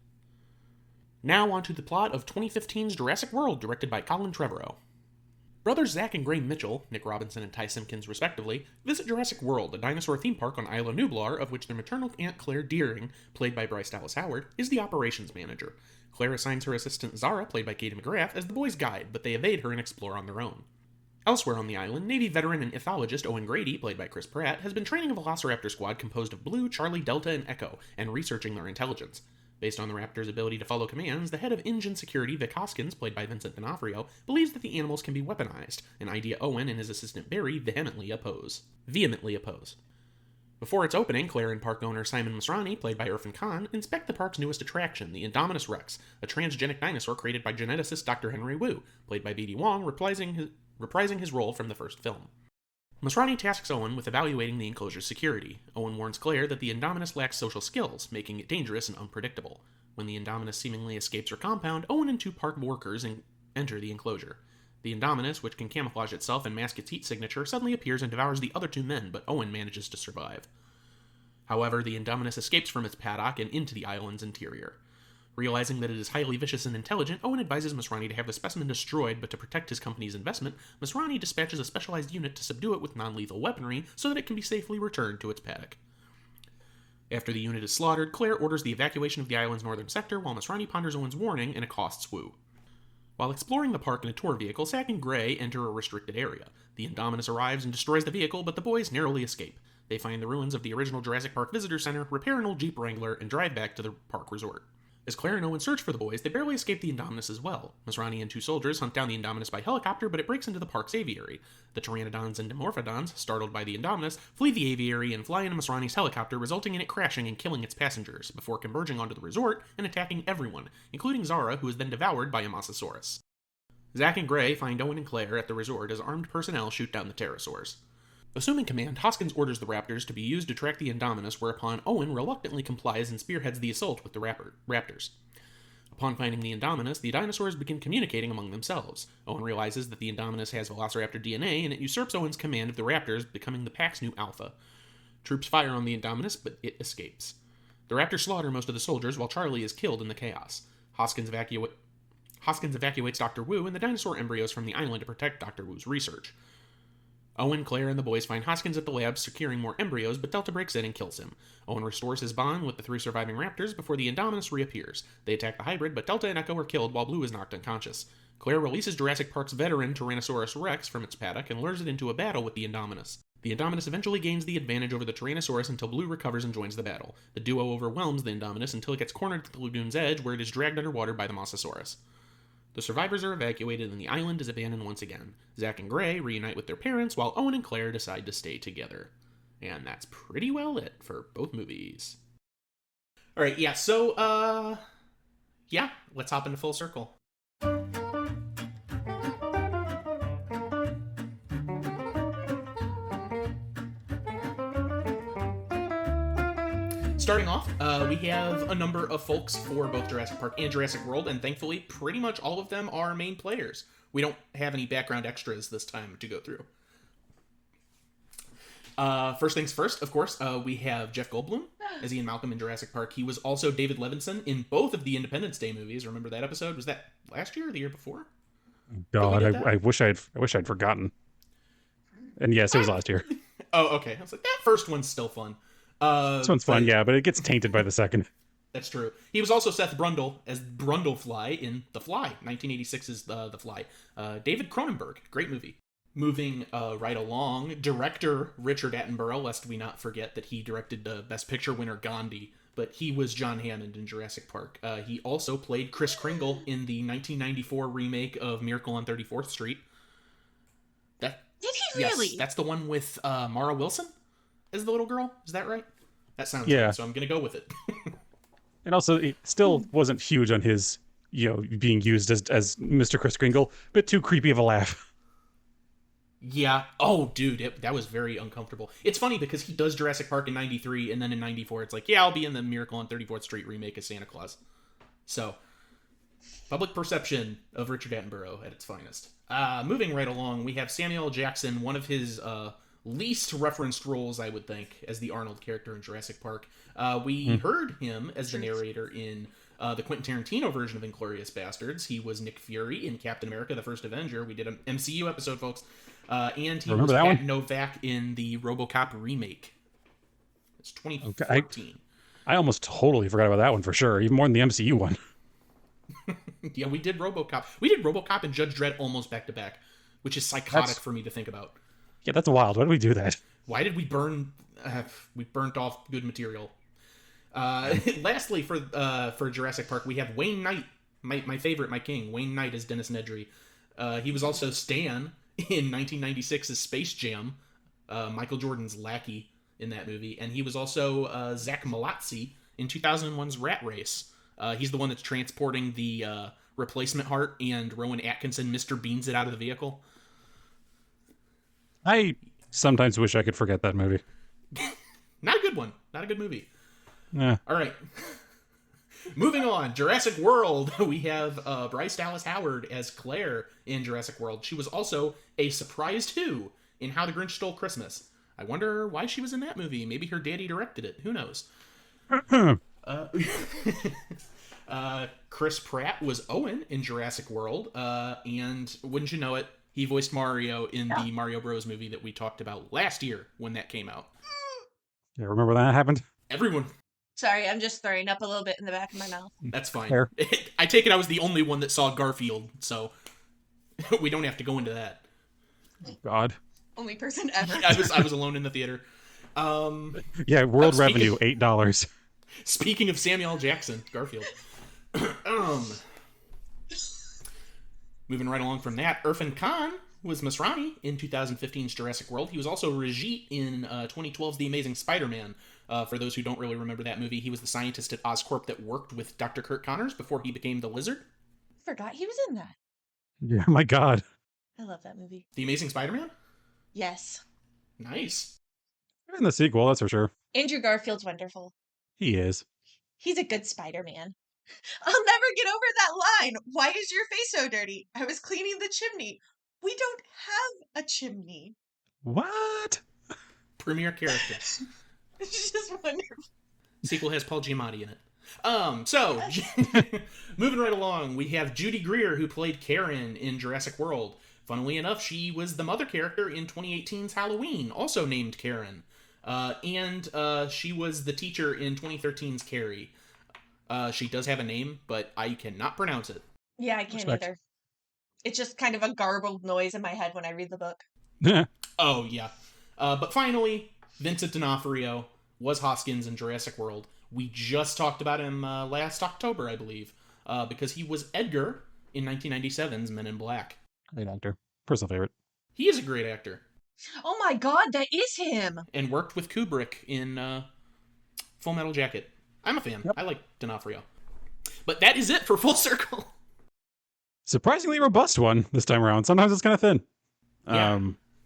Now on to the plot of 2015's Jurassic World, directed by Colin Trevorrow. Brothers Zach and Gray Mitchell, Nick Robinson and Ty Simpkins respectively, visit Jurassic World, a dinosaur theme park on Isla Nublar, of which their maternal aunt Claire Deering, played by Bryce Dallas Howard, is the operations manager. Claire assigns her assistant Zara, played by Katie McGrath, as the boys' guide, but they evade her and explore on their own. Elsewhere on the island, Navy veteran and ethologist Owen Grady, played by Chris Pratt, has been training a Velociraptor squad composed of Blue, Charlie, Delta, and Echo, and researching their intelligence. Based on the Raptor's ability to follow commands, the head of Engine Security, Vic Hoskins, played by Vincent D'Onofrio, believes that the animals can be weaponized, an idea Owen and his assistant Barry vehemently oppose. Before its opening, Claire and park owner Simon Masrani, played by Irfan Khan, inspect the park's newest attraction, the Indominus Rex, a transgenic dinosaur created by geneticist Dr. Henry Wu, played by B.D. Wong, reprising his role from the first film. Masrani tasks Owen with evaluating the enclosure's security. Owen warns Claire that the Indominus lacks social skills, making it dangerous and unpredictable. When the Indominus seemingly escapes her compound, Owen and two park workers enter the enclosure. The Indominus, which can camouflage itself and mask its heat signature, suddenly appears and devours the other two men, but Owen manages to survive. However, the Indominus escapes from its paddock and into the island's interior. Realizing that it is highly vicious and intelligent, Owen advises Masrani to have the specimen destroyed, but to protect his company's investment, Masrani dispatches a specialized unit to subdue it with non-lethal weaponry so that it can be safely returned to its paddock. After the unit is slaughtered, Claire orders the evacuation of the island's northern sector, while Masrani ponders Owen's warning and accosts Wu. While exploring the park in a tour vehicle, Zach and Gray enter a restricted area. The Indominus arrives and destroys the vehicle, but the boys narrowly escape. They find the ruins of the original Jurassic Park Visitor Center, repair an old Jeep Wrangler, and drive back to the park resort. As Claire and Owen search for the boys, they barely escape the Indominus as well. Masrani and two soldiers hunt down the Indominus by helicopter, but it breaks into the park's aviary. The Pteranodons and Dimorphodons, startled by the Indominus, flee the aviary and fly into Masrani's helicopter, resulting in it crashing and killing its passengers, before converging onto the resort and attacking everyone, including Zara, who is then devoured by a Mosasaurus. Zach and Gray find Owen and Claire at the resort as armed personnel shoot down the pterosaurs. Assuming command, Hoskins orders the Raptors to be used to track the Indominus, whereupon Owen reluctantly complies and spearheads the assault with the Raptors. Upon finding the Indominus, the dinosaurs begin communicating among themselves. Owen realizes that the Indominus has Velociraptor DNA, and it usurps Owen's command of the Raptors, becoming the pack's new alpha. Troops fire on the Indominus, but it escapes. The Raptors slaughter most of the soldiers, while Charlie is killed in the chaos. Hoskins evacuates Dr. Wu and the dinosaur embryos from the island to protect Dr. Wu's research. Owen, Claire, and the boys find Hoskins at the lab securing more embryos, but Delta breaks in and kills him. Owen restores his bond with the three surviving raptors before the Indominus reappears. They attack the hybrid, but Delta and Echo are killed while Blue is knocked unconscious. Claire releases Jurassic Park's veteran Tyrannosaurus Rex from its paddock and lures it into a battle with the Indominus. The Indominus eventually gains the advantage over the Tyrannosaurus until Blue recovers and joins the battle. The duo overwhelms the Indominus until it gets cornered at the lagoon's edge, where it is dragged underwater by the Mosasaurus. The survivors are evacuated and the island is abandoned once again. Zach and Gray reunite with their parents while Owen and Claire decide to stay together. And that's pretty well it for both movies. Alright, yeah, so, let's hop into Full Circle. Starting off, we have a number of folks for both Jurassic Park and Jurassic World, and thankfully, pretty much all of them are main players. We don't have any background extras this time to go through. First things first, of course, we have Jeff Goldblum as Ian Malcolm in Jurassic Park. He was also David Levinson in both of the Independence Day movies. Remember that episode? Was that last year or the year before? God, I wish I'd forgotten. And yes, it was last year. Oh, okay. I was like, that first one's still fun. This one's fun, yeah, but it gets tainted by the second. That's true. He was also Seth Brundle as Brundlefly in The Fly, 1986's The Fly. David Cronenberg, great movie. Moving right along, director Richard Attenborough, lest we not forget that he directed the Best Picture winner Gandhi, but he was John Hammond in Jurassic Park. He also played Kris Kringle in the 1994 remake of Miracle on 34th Street. Did he really? Yes, that's the one with Mara Wilson as the little girl. Is that right? That sounds right, so I'm going to go with it. And also, it still wasn't huge on his, being used as Mr. Kris Kringle. Bit too creepy of a laugh. Yeah. Oh, dude, that was very uncomfortable. It's funny because he does Jurassic Park in 93, and then in 94, it's like, yeah, I'll be in the Miracle on 34th Street remake as Santa Claus. So, public perception of Richard Attenborough at its finest. Moving right along, we have Samuel L. Jackson, one of his least referenced roles, I would think, as the Arnold character in Jurassic Park. We heard him as the narrator in the Quentin Tarantino version of Inglourious Basterds. He was Nick Fury in Captain America: The First Avenger. We did an MCU episode, folks. And he was Pat Novak in the RoboCop remake. It's 2014. Okay, I almost totally forgot about that one for sure, even more than the MCU one. Yeah, we did RoboCop. We did RoboCop and Judge Dredd almost back to back, which is psychotic for me to think about. Yeah, that's wild. Why did we do that? Why did we burn? We burnt off good material. Lastly, for Jurassic Park, we have Wayne Knight, my favorite, my king. Wayne Knight as Dennis Nedry. He was also Stan in 1996's Space Jam, Michael Jordan's lackey in that movie, and he was also Zach Malazzi in 2001's Rat Race. He's the one that's transporting the replacement heart, and Rowan Atkinson Mr. Beans it out of the vehicle. I sometimes wish I could forget that movie. Not a good one. Not a good movie. Yeah. All right. Moving on. Jurassic World. We have Bryce Dallas Howard as Claire in Jurassic World. She was also a surprised who in How the Grinch Stole Christmas. I wonder why she was in that movie. Maybe her daddy directed it. Who knows? Chris Pratt was Owen in Jurassic World. And wouldn't you know it, he voiced Mario in the Mario Bros. Movie that we talked about last year when that came out. Yeah, remember when that happened? Everyone. Sorry, I'm just throwing up a little bit in the back of my mouth. That's fine. Fair. I take it I was the only one that saw Garfield, so we don't have to go into that. God. Only person ever. I was alone in the theater. Yeah, world revenue, $8. Speaking of Samuel L. Jackson, Garfield. Moving right along from that, Irfan Khan was Masrani in 2015's Jurassic World. He was also Rajit in 2012's The Amazing Spider-Man. For those who don't really remember that movie, he was the scientist at Oscorp that worked with Dr. Kurt Connors before he became the Lizard. Forgot he was in that. Yeah, my God. I love that movie. The Amazing Spider-Man? Yes. Nice. In the sequel, that's for sure. Andrew Garfield's wonderful. He is. He's a good Spider-Man. I'll never get over that line. Why is your face so dirty? I was cleaning the chimney. We don't have a chimney. What? Premier character. It's just wonderful. Sequel has Paul Giamatti in it. So, moving right along, we have Judy Greer, who played Karen in Jurassic World. Funnily enough, she was the mother character in 2018's Halloween, also named Karen. And she was the teacher in 2013's Carrie. She does have a name, but I cannot pronounce it. Yeah, I can't either. It's just kind of a garbled noise in my head when I read the book. Oh, yeah. But finally, Vincent D'Onofrio was Hoskins in Jurassic World. We just talked about him last October, I believe, because he was Edgar in 1997's Men in Black. Great actor. Personal favorite. He is a great actor. Oh my God, that is him! And worked with Kubrick in Full Metal Jacket. I'm a fan. Yep. I like D'Onofrio. But that is it for Full Circle. Surprisingly robust one this time around. Sometimes it's kind of thin. Yeah.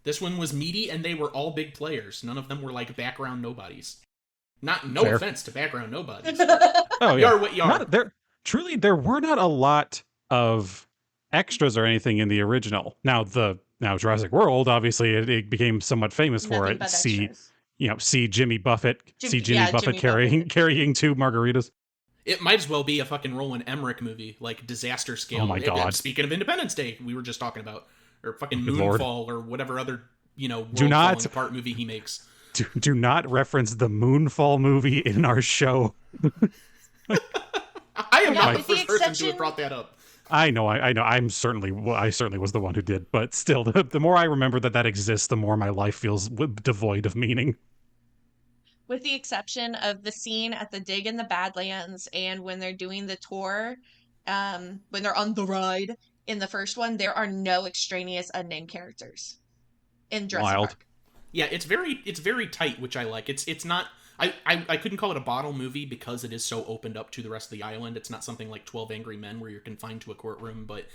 This one was meaty, and they were all big players. None of them were like background nobodies. No Fair. offense to background nobodies. Oh, yeah. You are what you are. There were not a lot of extras or anything in the original. Now Jurassic World, obviously, it became somewhat famous for it. See Jimmy Buffett. Jimmy Buffett carrying 2 margaritas. It might as well be a fucking Roland Emmerich movie, like Disaster Scale. Oh my God. Speaking of Independence Day, we were just talking about, or fucking Good Moonfall, or whatever other, world falling apart movie he makes. Do not reference the Moonfall movie in our show. I am not the first person to have brought that up. I know. I certainly was the one who did, but still, the more I remember that exists, the more my life feels devoid of meaning. With the exception of the scene at the dig in the Badlands and when they're doing the tour, when they're on the ride in the first one, there are no extraneous unnamed characters in Jurassic Park. Yeah, it's very tight, which I like. It's not. I couldn't call it a bottle movie because it is so opened up to the rest of the island. It's not something like 12 Angry Men where you're confined to a courtroom, but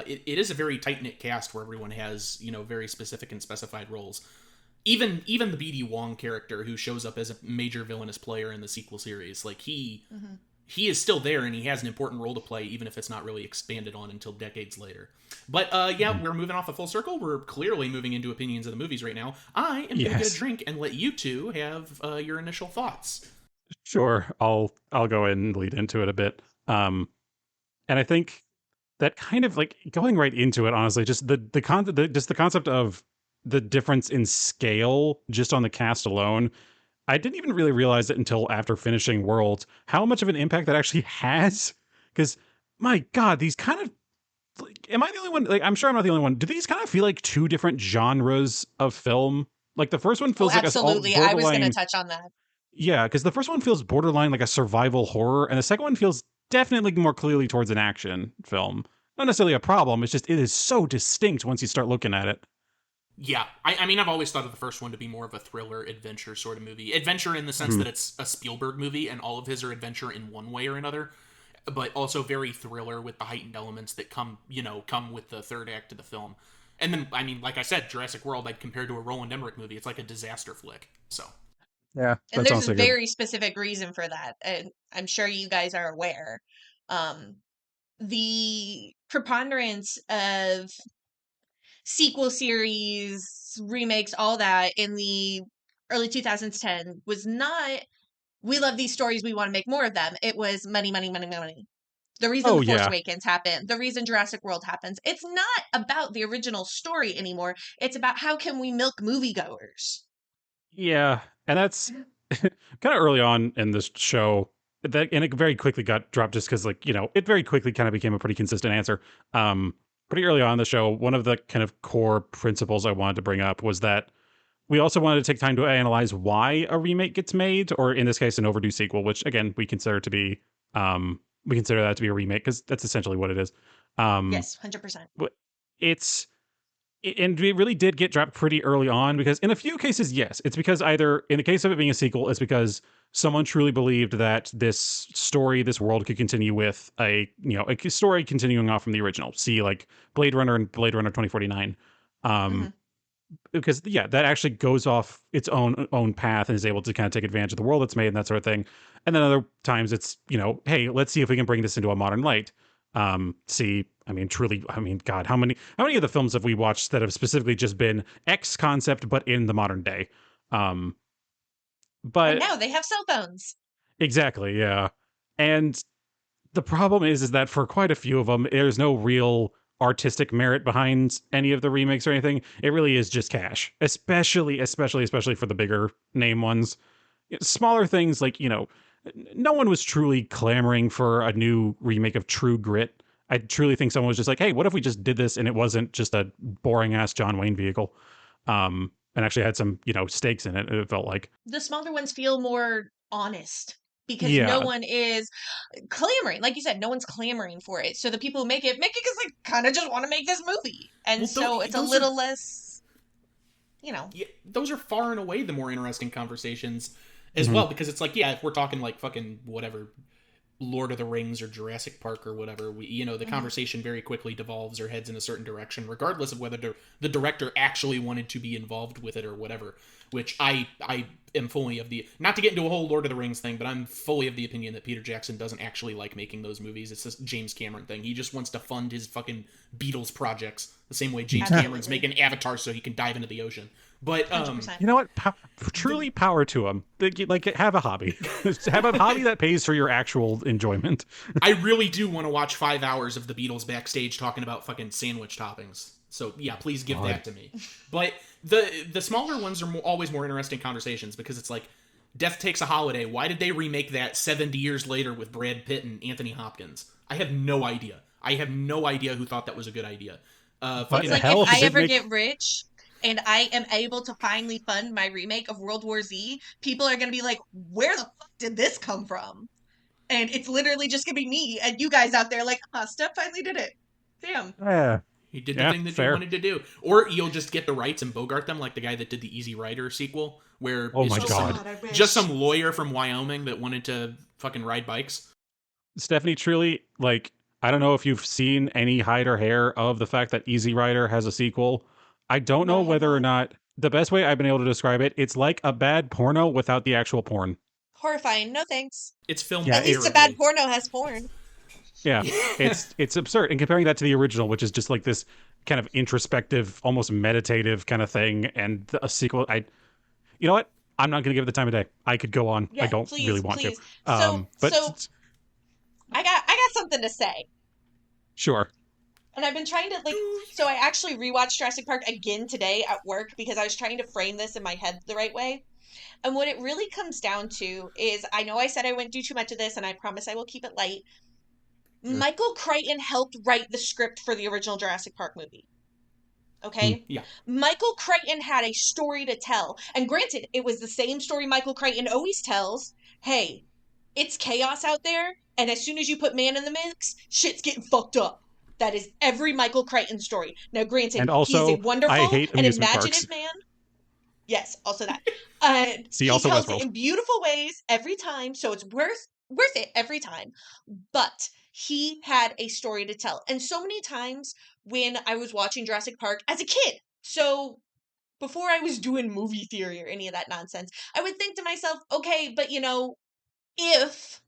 it is a very tight-knit cast where everyone has, very specific and specified roles. Even the B.D. Wong character, who shows up as a major villainous player in the sequel series, like he is still there and he has an important role to play, even if it's not really expanded on until decades later. But we're moving off a Full Circle. We're clearly moving into opinions of the movies right now. I am going to get a drink and let you two have your initial thoughts. Sure, I'll go ahead and lead into it a bit. And I think that kind of like going right into it, honestly, just the concept of the difference in scale just on the cast alone. I didn't even really realize it until after finishing World how much of an impact that actually has. Because my God, these kind of like, am I the only one? Like, I'm sure I'm not the only one. Do these kind of feel like two different genres of film? Like the first one Oh, feels like a all absolutely. I was going to borderline. touch on that. Yeah, because the first one feels borderline like a survival horror, and the second one feels definitely more clearly towards an action film. Not necessarily a problem. It's just it is so distinct once you start looking at it. Yeah, I mean, I've always thought of the first one to be more of a thriller adventure sort of movie. Adventure in the sense Mhm. that it's a Spielberg movie, and all of his are adventure in one way or another, but also very thriller with the heightened elements that come with the third act of the film. And then, I mean, like I said, Jurassic World, I'd compare to a Roland Emmerich movie. It's like a disaster flick. So Yeah, And that's there's a honestly good. very specific reason for that. And I'm sure you guys are aware. Um, the preponderance of sequel series, remakes, all that in the early 2010 was not, we love these stories, we want to make more of them. It was money, money, money, money. The reason Oh The Force yeah, Awakens happened, the reason Jurassic World happens, it's not about the original story anymore. It's about how can we milk moviegoers. yeah, and that's kind of early on in this show. That and it very quickly got dropped just because like it very quickly kind of became a pretty consistent answer. Um, Pretty early on in the show, one of the kind of core principles I wanted to bring up was that we also wanted to take time to analyze why a remake gets made, or in this case, an overdue sequel, which again we consider that to be a remake because that's essentially what it is. Um, Yes, 100%. but it's and it really did get dropped pretty early on because in a few cases, yes, it's because either in the case of it being a sequel, it's because someone truly believed that this story, this world could continue with a story continuing off from the original. See, like Blade Runner and Blade Runner 2049. Hmm. Um, because yeah, that actually goes off its own path and is able to kind of take advantage of the world it's made and that sort of thing. And then other times it's hey, let's see if we can bring this into a modern light. See, I mean, truly, I mean, God, how many of the films have we watched that have specifically just been X concept but in the modern day? Um, And but now they have cell phones. exactly, yeah. And the problem is that for quite a few of them, there's no real artistic merit behind any of the remakes or anything. It really is just cash, especially for the bigger name ones. Smaller things like no one was truly clamoring for a new remake of True Grit. I truly think someone was just like, hey, what if we just did this and it wasn't just a boring ass John Wayne vehicle, and actually had some stakes in it. It felt like, The smaller ones feel more honest because no yeah, one is clamoring. Like you said, no one's clamoring for it. So the people who make it because they kind of just want to make this movie. And well, so it's a those are little less, you know. yeah, those are far and away the more interesting conversations as mhm. well, because it's like, yeah, if we're talking like fucking whatever Lord of the Rings or Jurassic Park or whatever, the Mhm. conversation very quickly devolves or heads in a certain direction, regardless of whether the director actually wanted to be involved with it or whatever. Which I am fully of the, not to get into a whole Lord of the Rings thing, but I'm fully of the opinion that Peter Jackson doesn't actually like making those movies. It's this James Cameron thing. He just wants to fund his fucking Beatles projects the same way James Cameron's Absolutely. making Avatar so he can dive into the ocean. But 100%. You know what? the Truly power to them. Like, have a hobby. Have a hobby that pays for your actual enjoyment. I really do want to watch 5 hours of the Beatles backstage talking about fucking sandwich toppings. So yeah, please give God. that to me. But the smaller ones are always more interesting conversations because it's like Death Takes a Holiday. Why did they remake that 70 years later with Brad Pitt and Anthony Hopkins? I have no idea. I have no idea who thought that was a good idea. What It's the Fucking like if hell I did ever make? get rich and I am able to finally fund my remake of World War Z, people are going to be like, where the fuck did this come from? And it's literally just going to be me and you guys out there like, Steph finally did it. Damn. Yeah, he did the yeah, thing that you fair. wanted to do, or you'll just get the rights and Bogart them like the guy that did the Easy Rider sequel, where Oh it's my Oh just some God, God, I just wish. some lawyer from Wyoming that wanted to fucking ride bikes. Stephanie, truly, like, I don't know if you've seen any hide or hair of the fact that Easy Rider has a sequel. I don't No, know I have whether or not. not the best way I've been able to describe it. It's like a bad porno without the actual porn. Horrifying. No thanks. It's filmed Yeah, At least a bad terribly. porno has porn. yeah, Yeah. it's absurd. And comparing that to the original, which is just like this kind of introspective, almost meditative kind of thing, and a sequel, you know what? I'm not going to give it the time of day. I could go on. I Yeah, don't really please, want to. please. So, But so I got something to say. Sure. And I've been trying to so I actually rewatched Jurassic Park again today at work because I was trying to frame this in my head the right way. And what it really comes down to is, I know I said I wouldn't do too much of this, and I promise I will keep it light. Sure. Michael Crichton helped write the script for the original Jurassic Park movie. Okay? Yeah. Michael Crichton had a story to tell. And granted, it was the same story Michael Crichton always tells. Hey, it's chaos out there, and as soon as you put man in the mix, shit's getting fucked up. That is every Michael Crichton story. Now, granted, And also, he is a wonderful I hate and amusement imaginative parks. man. Yes, also that. See, He also tells it Westworld. in beautiful ways every time, so it's worth it every time. But he had a story to tell. And so many times when I was watching Jurassic Park as a kid, so before I was doing movie theory or any of that nonsense, I would think to myself, okay, but if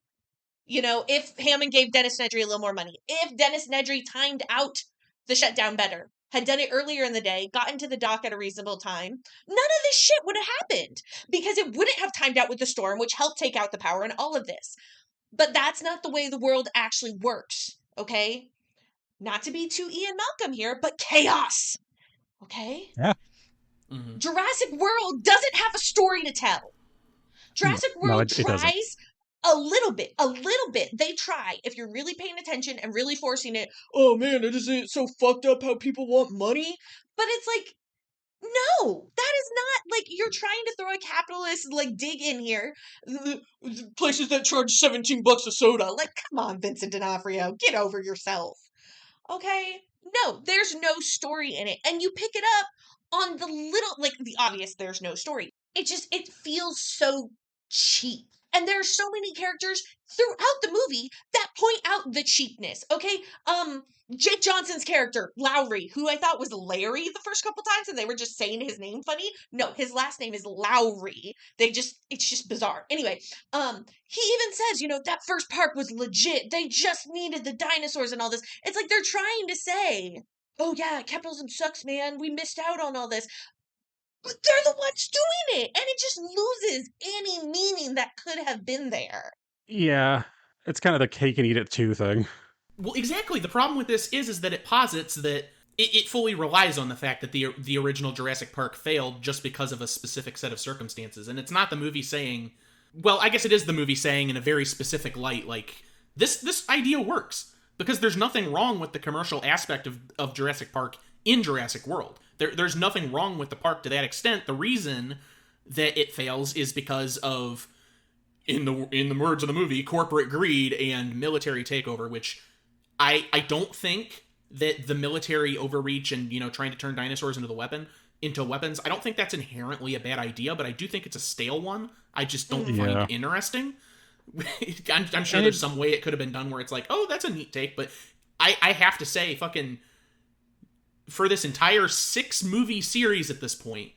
if Hammond gave Dennis Nedry a little more money, if Dennis Nedry timed out the shutdown better, had done it earlier in the day, gotten to the dock at a reasonable time, none of this shit would have happened because it wouldn't have timed out with the storm, which helped take out the power and all of this. But that's not the way the world actually works, okay? Not to be too Ian Malcolm here, but chaos, okay? Yeah. Mm-hmm. Jurassic World doesn't have a story to tell. Jurassic World it doesn't. tries a little bit. They try. If you're really paying attention and really forcing it, oh man, it isn't so fucked up how people want money. But it's like, no, that is not like you're trying to throw a capitalist dig in here. The places that charge $17 a soda. Like, come on, Vincent D'Onofrio, get over yourself. Okay? No, there's no story in it. And you pick it up on the the obvious there's no story. It feels so cheap. And there are so many characters throughout the movie that point out the cheapness. Okay? Jake Johnson's character, Lowry, who I thought was Larry the first couple times and they were just saying his name funny. No, his last name is Lowry. It's just bizarre. Anyway, he even says, that first park was legit. They just needed the dinosaurs and all this. It's like they're trying to say, oh yeah, capitalism sucks, man. We missed out on all this. But they're the ones doing it, and it just loses any meaning that could have been there. Yeah. It's kind of the cake and eat it too thing. Well, exactly. The problem with this is that it posits that it fully relies on the fact that the original Jurassic Park failed just because of a specific set of circumstances. And it's not the movie saying, well, I guess it is the movie saying in a very specific light, like, this idea works. Because there's nothing wrong with the commercial aspect of Jurassic Park in Jurassic World. There's nothing wrong with the park to that extent. The reason that it fails is because of, in the words of the movie, corporate greed and military takeover, which I don't think that the military overreach and, trying to turn dinosaurs into weapons, I don't think that's inherently a bad idea, but I do think it's a stale one. I just don't find it interesting. I'm sure there's some way it could have been done where it's like, oh, that's a neat take, but I have to say, fucking, for this entire 6-movie series at this point,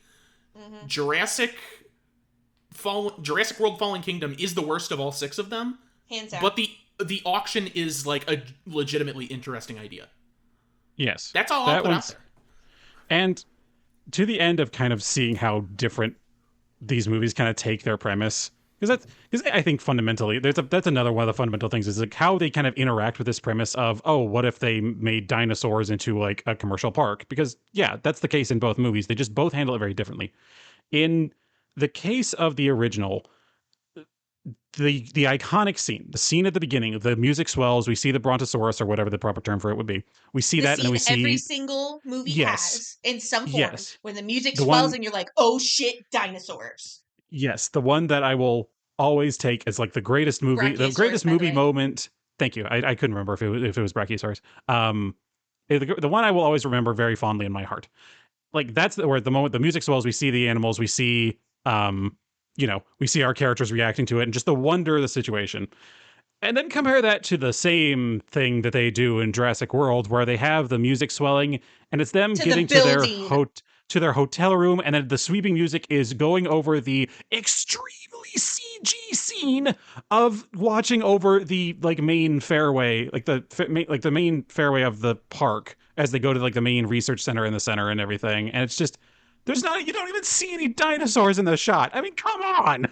Jurassic World Fallen Kingdom is the worst of all 6 of them. Hands down. But the auction is like a legitimately interesting idea. Yes. That's all I'll put out there. And to the end of kind of seeing how different these movies kind of take their premise, because I think fundamentally that's another one of the fundamental things is like how they kind of interact with this premise of, oh, what if they made dinosaurs into like a commercial park? Because yeah, that's the case in both movies. They just both handle it very differently. In the case of the original, the iconic scene, the scene at the beginning, the music swells, we see the Brontosaurus or whatever the proper term for it would be. We see that, and then we see every single movie has in some form. Yes. When the music swells and you're like, oh shit, dinosaurs. Yes, the one that I will always take as like the greatest movie, the greatest movie moment. Thank you. I couldn't remember if it was Brachiosaurus. The one I will always remember very fondly in my heart. Like that's where the moment the music swells, we see the animals, we see we see our characters reacting to it, and just the wonder of the situation. And then compare that to the same thing that they do in Jurassic World, where they have the music swelling, and it's them getting to their hotel room, and then the sweeping music is going over the extremely CG scene of watching over the main fairway, the main fairway of the park as they go to the main research center in the center and everything. And it's just you don't even see any dinosaurs in the shot. I mean, come on.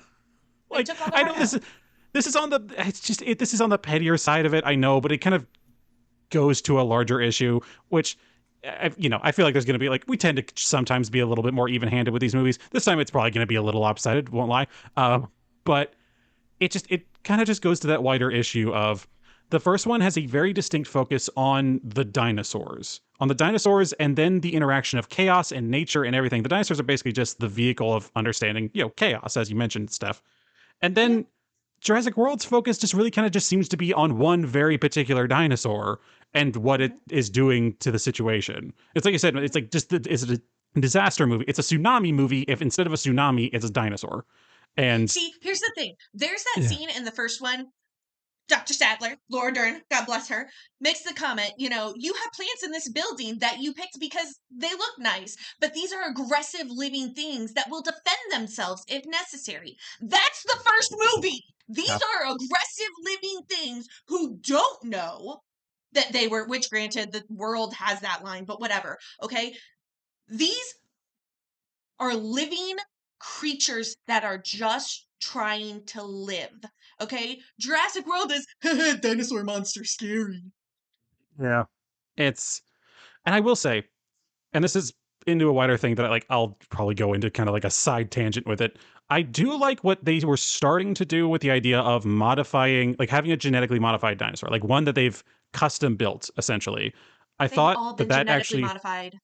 I know this is. this is on the this is on the pettier side of it, I know, but it kind of goes to a larger issue, which I feel like there's going to be like we tend to sometimes be a little bit more even-handed with these movies. This time it's probably going to be a little lopsided, won't lie. But it kind of just goes to that wider issue of the first one has a very distinct focus on the dinosaurs. On the dinosaurs and then the interaction of chaos and nature and everything. The dinosaurs are basically just the vehicle of understanding, chaos, as you mentioned, Steph. And then Jurassic World's focus just really kind of just seems to be on one very particular dinosaur and what it is doing to the situation. It's like you said, it's like just it's a disaster movie. It's a tsunami movie if instead of a tsunami, it's a dinosaur. And see, here's the thing. There's that scene in the first one. Dr. Sadler, Laura Dern, God bless her, makes the comment, you have plants in this building that you picked because they look nice, but these are aggressive living things that will defend themselves if necessary. That's the first movie. These are aggressive living things who don't know that they were, which granted, the world has that line, but whatever, okay? These are living creatures that are just trying to live. Okay? Jurassic World is dinosaur monster scary. Yeah. And I will say, and this is into a wider thing that I'll probably go into kind of like a side tangent with it. I do like what they were starting to do with the idea of modifying, like having a genetically modified dinosaur, like one that they've custom built essentially. They've thought all been that genetically actually modified.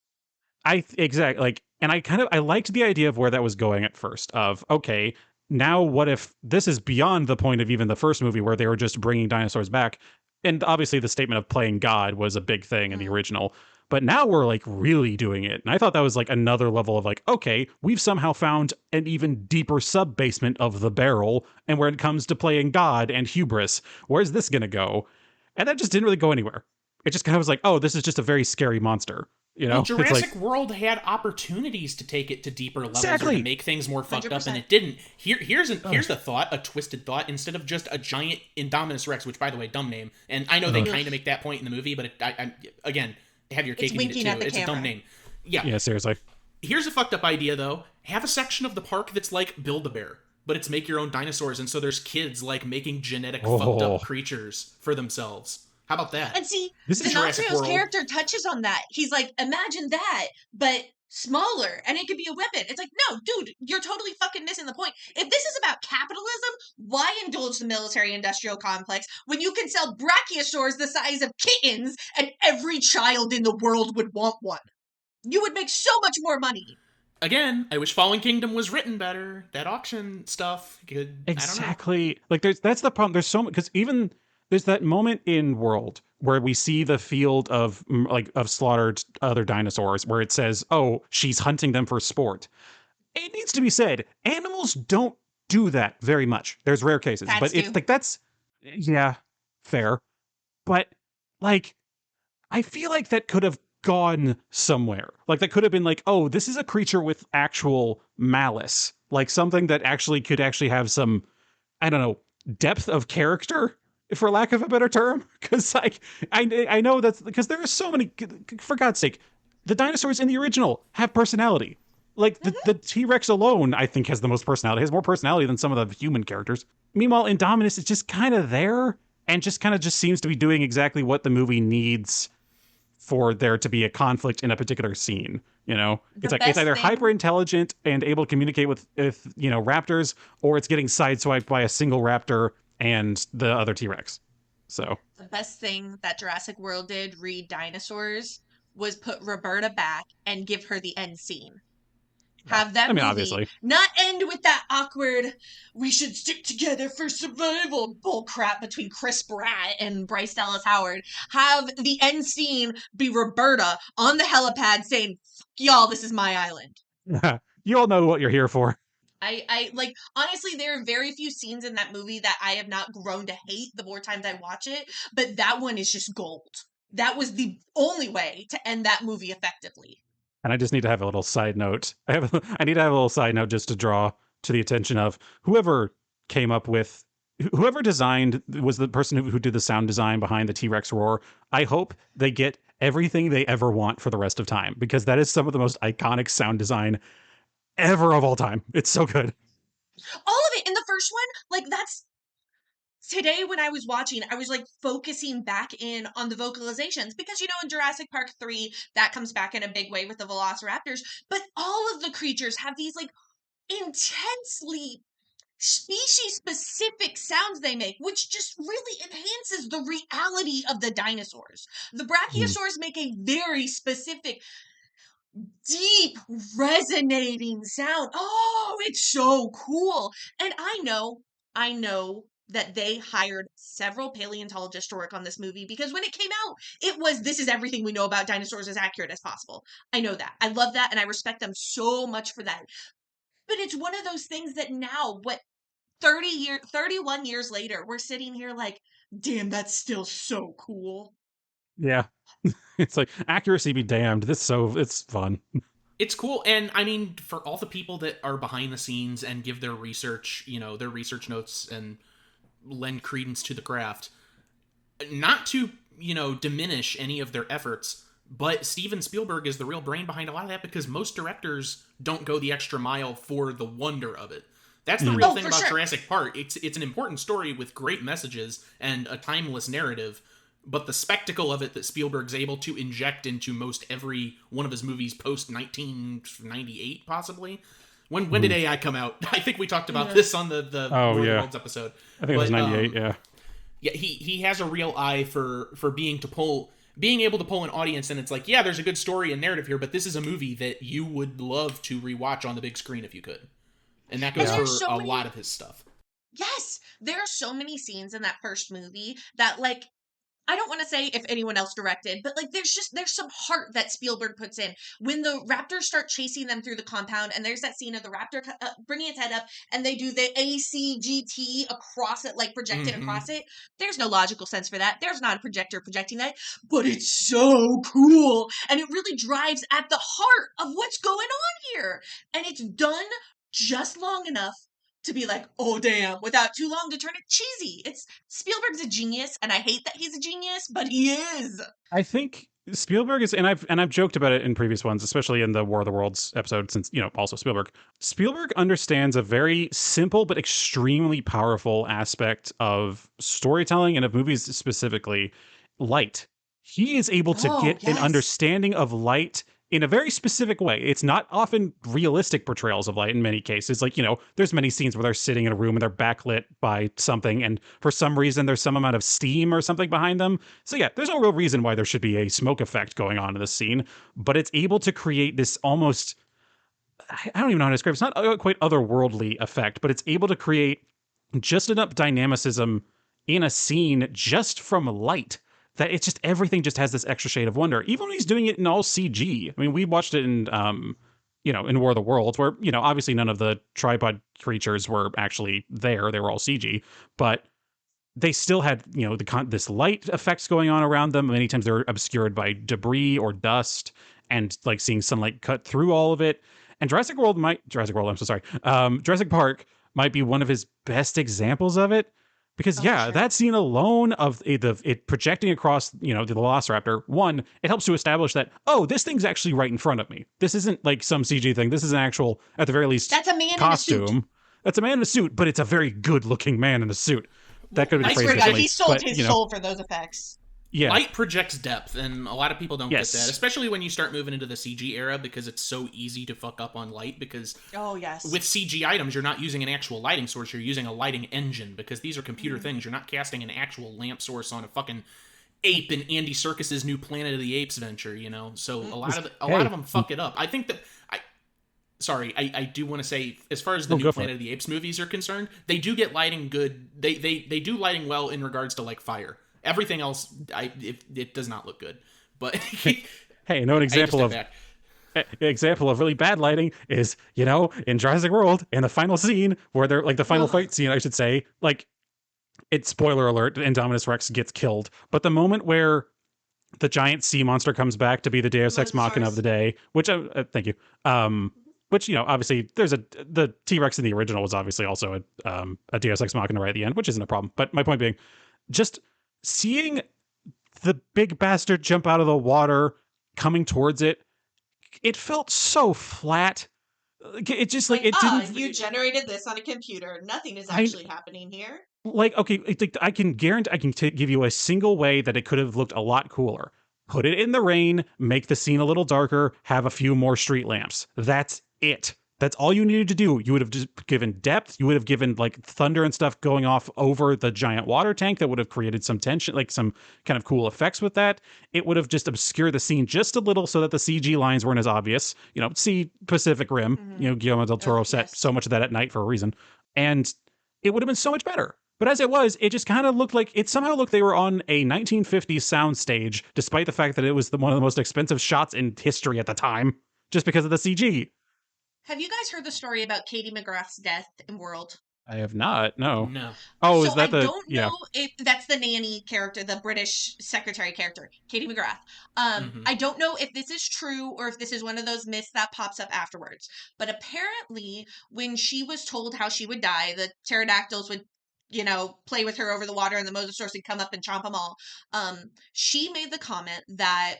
exactly like, and I liked the idea of where that was going at first of, okay, now what if this is beyond the point of even the first movie where they were just bringing dinosaurs back? And obviously the statement of playing God was a big thing in the original, but now we're like really doing it. And I thought that was like another level of like, okay, we've somehow found an even deeper sub basement of the barrel. And when it comes to playing God and hubris, where's this going to go? And that just didn't really go anywhere. It just kind of was like, oh, this is just a very scary monster. Well, It's Jurassic like, World had opportunities to take it to deeper levels or exactly. to make things more fucked up, and 100%. it didn't. Here's the thought, a twisted thought. Instead of just a giant Indominus Rex, which, by the way, dumb name, and I know they kind of make that point in the movie, but again, have your cake and eat it too. It's a dumb name. Yeah, seriously. Here's a fucked up idea, though. Have a section of the park that's like Build-A-Bear, but it's make your own dinosaurs, and so there's kids like making genetic fucked up creatures for themselves. How about that? And see, This is Jurassic D'Onofrio's World. character touches on that. He's like, imagine that, but smaller, and it could be a weapon. It's like, no, dude, you're totally fucking missing the point. If this is about capitalism, why indulge the military-industrial complex when you can sell brachiosaurs the size of kittens and every child in the world would want one? You would make so much more money. Again, I wish Fallen Kingdom was written better. That auction stuff could Exactly. Like that's the problem. There's so much, because even there's that moment in World where we see the field of slaughtered other dinosaurs where it says, "Oh, she's hunting them for sport." It needs to be said, animals don't do that very much. There's rare cases, Cats but it's do. like that's fair. But like I feel like that could have gone somewhere. Like that could have been like, oh, this is a creature with actual malice, like something that actually could actually have some, I don't know, depth of character, for lack of a better term. Because like I know that's because there are so many. For God's sake, the dinosaurs in the original have personality. Like the T-Rex alone, I think, has the most personality. Has more personality than some of the human characters. Meanwhile, Indominus is just kind of there and just kind of just seems to be doing exactly what the movie needs for there to be a conflict in a particular scene. It's like it's either hyper intelligent and able to communicate with raptors, or it's getting sideswiped by a single raptor and the other T-Rex. So the best thing that Jurassic World did, read dinosaurs, was put Roberta back and give her the end scene. Have that movie obviously not end with that awkward, we should stick together for survival bullcrap between Chris Pratt and Bryce Dallas Howard. Have the end scene be Roberta on the helipad saying, "Fuck y'all, this is my island." You all know what you're here for. I like, honestly, there are very few scenes in that movie that I have not grown to hate the more times I watch it, but that one is just gold. That was the only way to end that movie effectively. And I just need to have a little side note. I need to have a little side note just to draw to the attention of whoever designed, was the person who did the sound design behind the T-Rex roar. I hope they get everything they ever want for the rest of time, because that is some of the most iconic sound design ever of all time. It's so good. All of it in the first one, like, that's today when I was watching, I was like focusing back in on the vocalizations because in Jurassic Park 3 that comes back in a big way with the velociraptors, but all of the creatures have these like intensely species specific sounds they make, which just really enhances the reality of the dinosaurs. The brachiosaurs make a very specific, deep, resonating sound. Oh, it's so cool. And I know that they hired several paleontologists to work on this movie because when it came out, it was this is everything we know about dinosaurs as accurate as possible. I know that. I love that and I respect them so much for that. But it's one of those things that now, 31 years later, we're sitting here like, damn, that's still so cool. Yeah. It's like, accuracy be damned. It's fun. It's cool, and I mean, for all the people that are behind the scenes and give their research, their research notes and lend credence to the craft, not to, diminish any of their efforts, but Steven Spielberg is the real brain behind a lot of that because most directors don't go the extra mile for the wonder of it. That's the real thing about Jurassic Park. It's an important story with great messages and a timeless narrative, but the spectacle of it that Spielberg's able to inject into most every one of his movies post 1998, possibly. When did AI come out? I think we talked about this on the World's episode. I think it was 98. Yeah. He has a real eye for being able to pull an audience, and it's like, yeah, there's a good story and narrative here, but this is a movie that you would love to rewatch on the big screen if you could, and that goes for a lot of his stuff. Yes, there are so many scenes in that first movie that like I don't want to say if anyone else directed, but like there's some heart that Spielberg puts in when the raptors start chasing them through the compound, and there's that scene of the raptor bringing its head up, and they do the ACGT across it, like projected across it. There's no logical sense for that. There's not a projector projecting that, but it's so cool, and it really drives at the heart of what's going on here, and it's done just long enough to be like, oh damn, without too long to turn it cheesy. Spielberg's a genius, and I hate that he's a genius, but he is. I think Spielberg is, and I've joked about it in previous ones, especially in the War of the Worlds episode, since also Spielberg. Spielberg understands a very simple but extremely powerful aspect of storytelling and of movies specifically, light. He is able to get an understanding of light in a very specific way. It's not often realistic portrayals of light in many cases. Like, there's many scenes where they're sitting in a room and they're backlit by something, and for some reason there's some amount of steam or something behind them. So yeah, there's no real reason why there should be a smoke effect going on in this scene, but it's able to create this almost, I don't even know how to describe it. It's not quite otherworldly effect, but it's able to create just enough dynamicism in a scene just from light that it's just, everything just has this extra shade of wonder, even when he's doing it in all CG. I mean, we watched it in, in War of the Worlds, where, obviously none of the tripod creatures were actually there. They were all CG, but they still had, this light effects going on around them. Many times they're obscured by debris or dust, and like seeing sunlight cut through all of it. And Jurassic Park might be one of his best examples of it. Because that scene alone of it projecting across, the Velociraptor, one, it helps to establish that, this thing's actually right in front of me. This isn't like some CG thing. This is an actual, at the very least, that's a man costume. In a suit. That's a man in a suit, but it's a very good-looking man in a suit. That could be phrased differently. He sold his soul for those effects. Yeah. Light projects depth, and a lot of people don't get that, especially when you start moving into the CG era, because it's so easy to fuck up on light, because with CG items, you're not using an actual lighting source, you're using a lighting engine, because these are computer things. You're not casting an actual lamp source on a fucking ape in Andy Serkis's new Planet of the Apes venture, So a lot of them fuck it up. I think that... I do want to say, as far as the new Planet of the Apes movies are concerned, they do get lighting good. They do lighting well in regards to, like, fire. Everything else, it does not look good. But hey, an example of really bad lighting is, in Jurassic World, in the final scene where they're like the final fight scene, I should say, like, it's spoiler alert, Indominus Rex gets killed. But the moment where the giant sea monster comes back to be the Deus Ex Machina of the day, which thank you. Which, obviously the T-Rex in the original was obviously also a Deus Ex Machina right at the end, which isn't a problem. But my point being, just seeing the big bastard jump out of the water coming towards it, it felt so flat. It just like it didn't. You generated this on a computer. Nothing is actually happening here. like, okay, like, I can guarantee I can give you a single way that it could have looked a lot cooler. Put it in the rain, make the scene a little darker, have a few more street lamps. That's it. That's all you needed to do. You would have just given depth. You would have given like thunder and stuff going off over the giant water tank that would have created some tension, like some kind of cool effects with that. It would have just obscured the scene just a little so that the CG lines weren't as obvious. You know, see Pacific Rim. You know, Guillermo del Toro set yes. so much of that at night for a reason. And it would have been so much better. But as it was, it just kind of looked like it somehow looked they were on a 1950s soundstage, despite the fact that it was one of the most expensive shots in history at the time, just because of the CG. Have you guys heard the story about Katie McGrath's death in World? I have not. No. No. Oh, So is I that the? don't Yeah. know if that's the nanny character, the British secretary character, Katie McGrath. Mhm. I don't know if this is true or if this is one of those myths that pops up afterwards. But apparently, when she was told how she would die, the pterodactyls would, play with her over the water, and the mosasaurs would come up and chomp them all. She made the comment that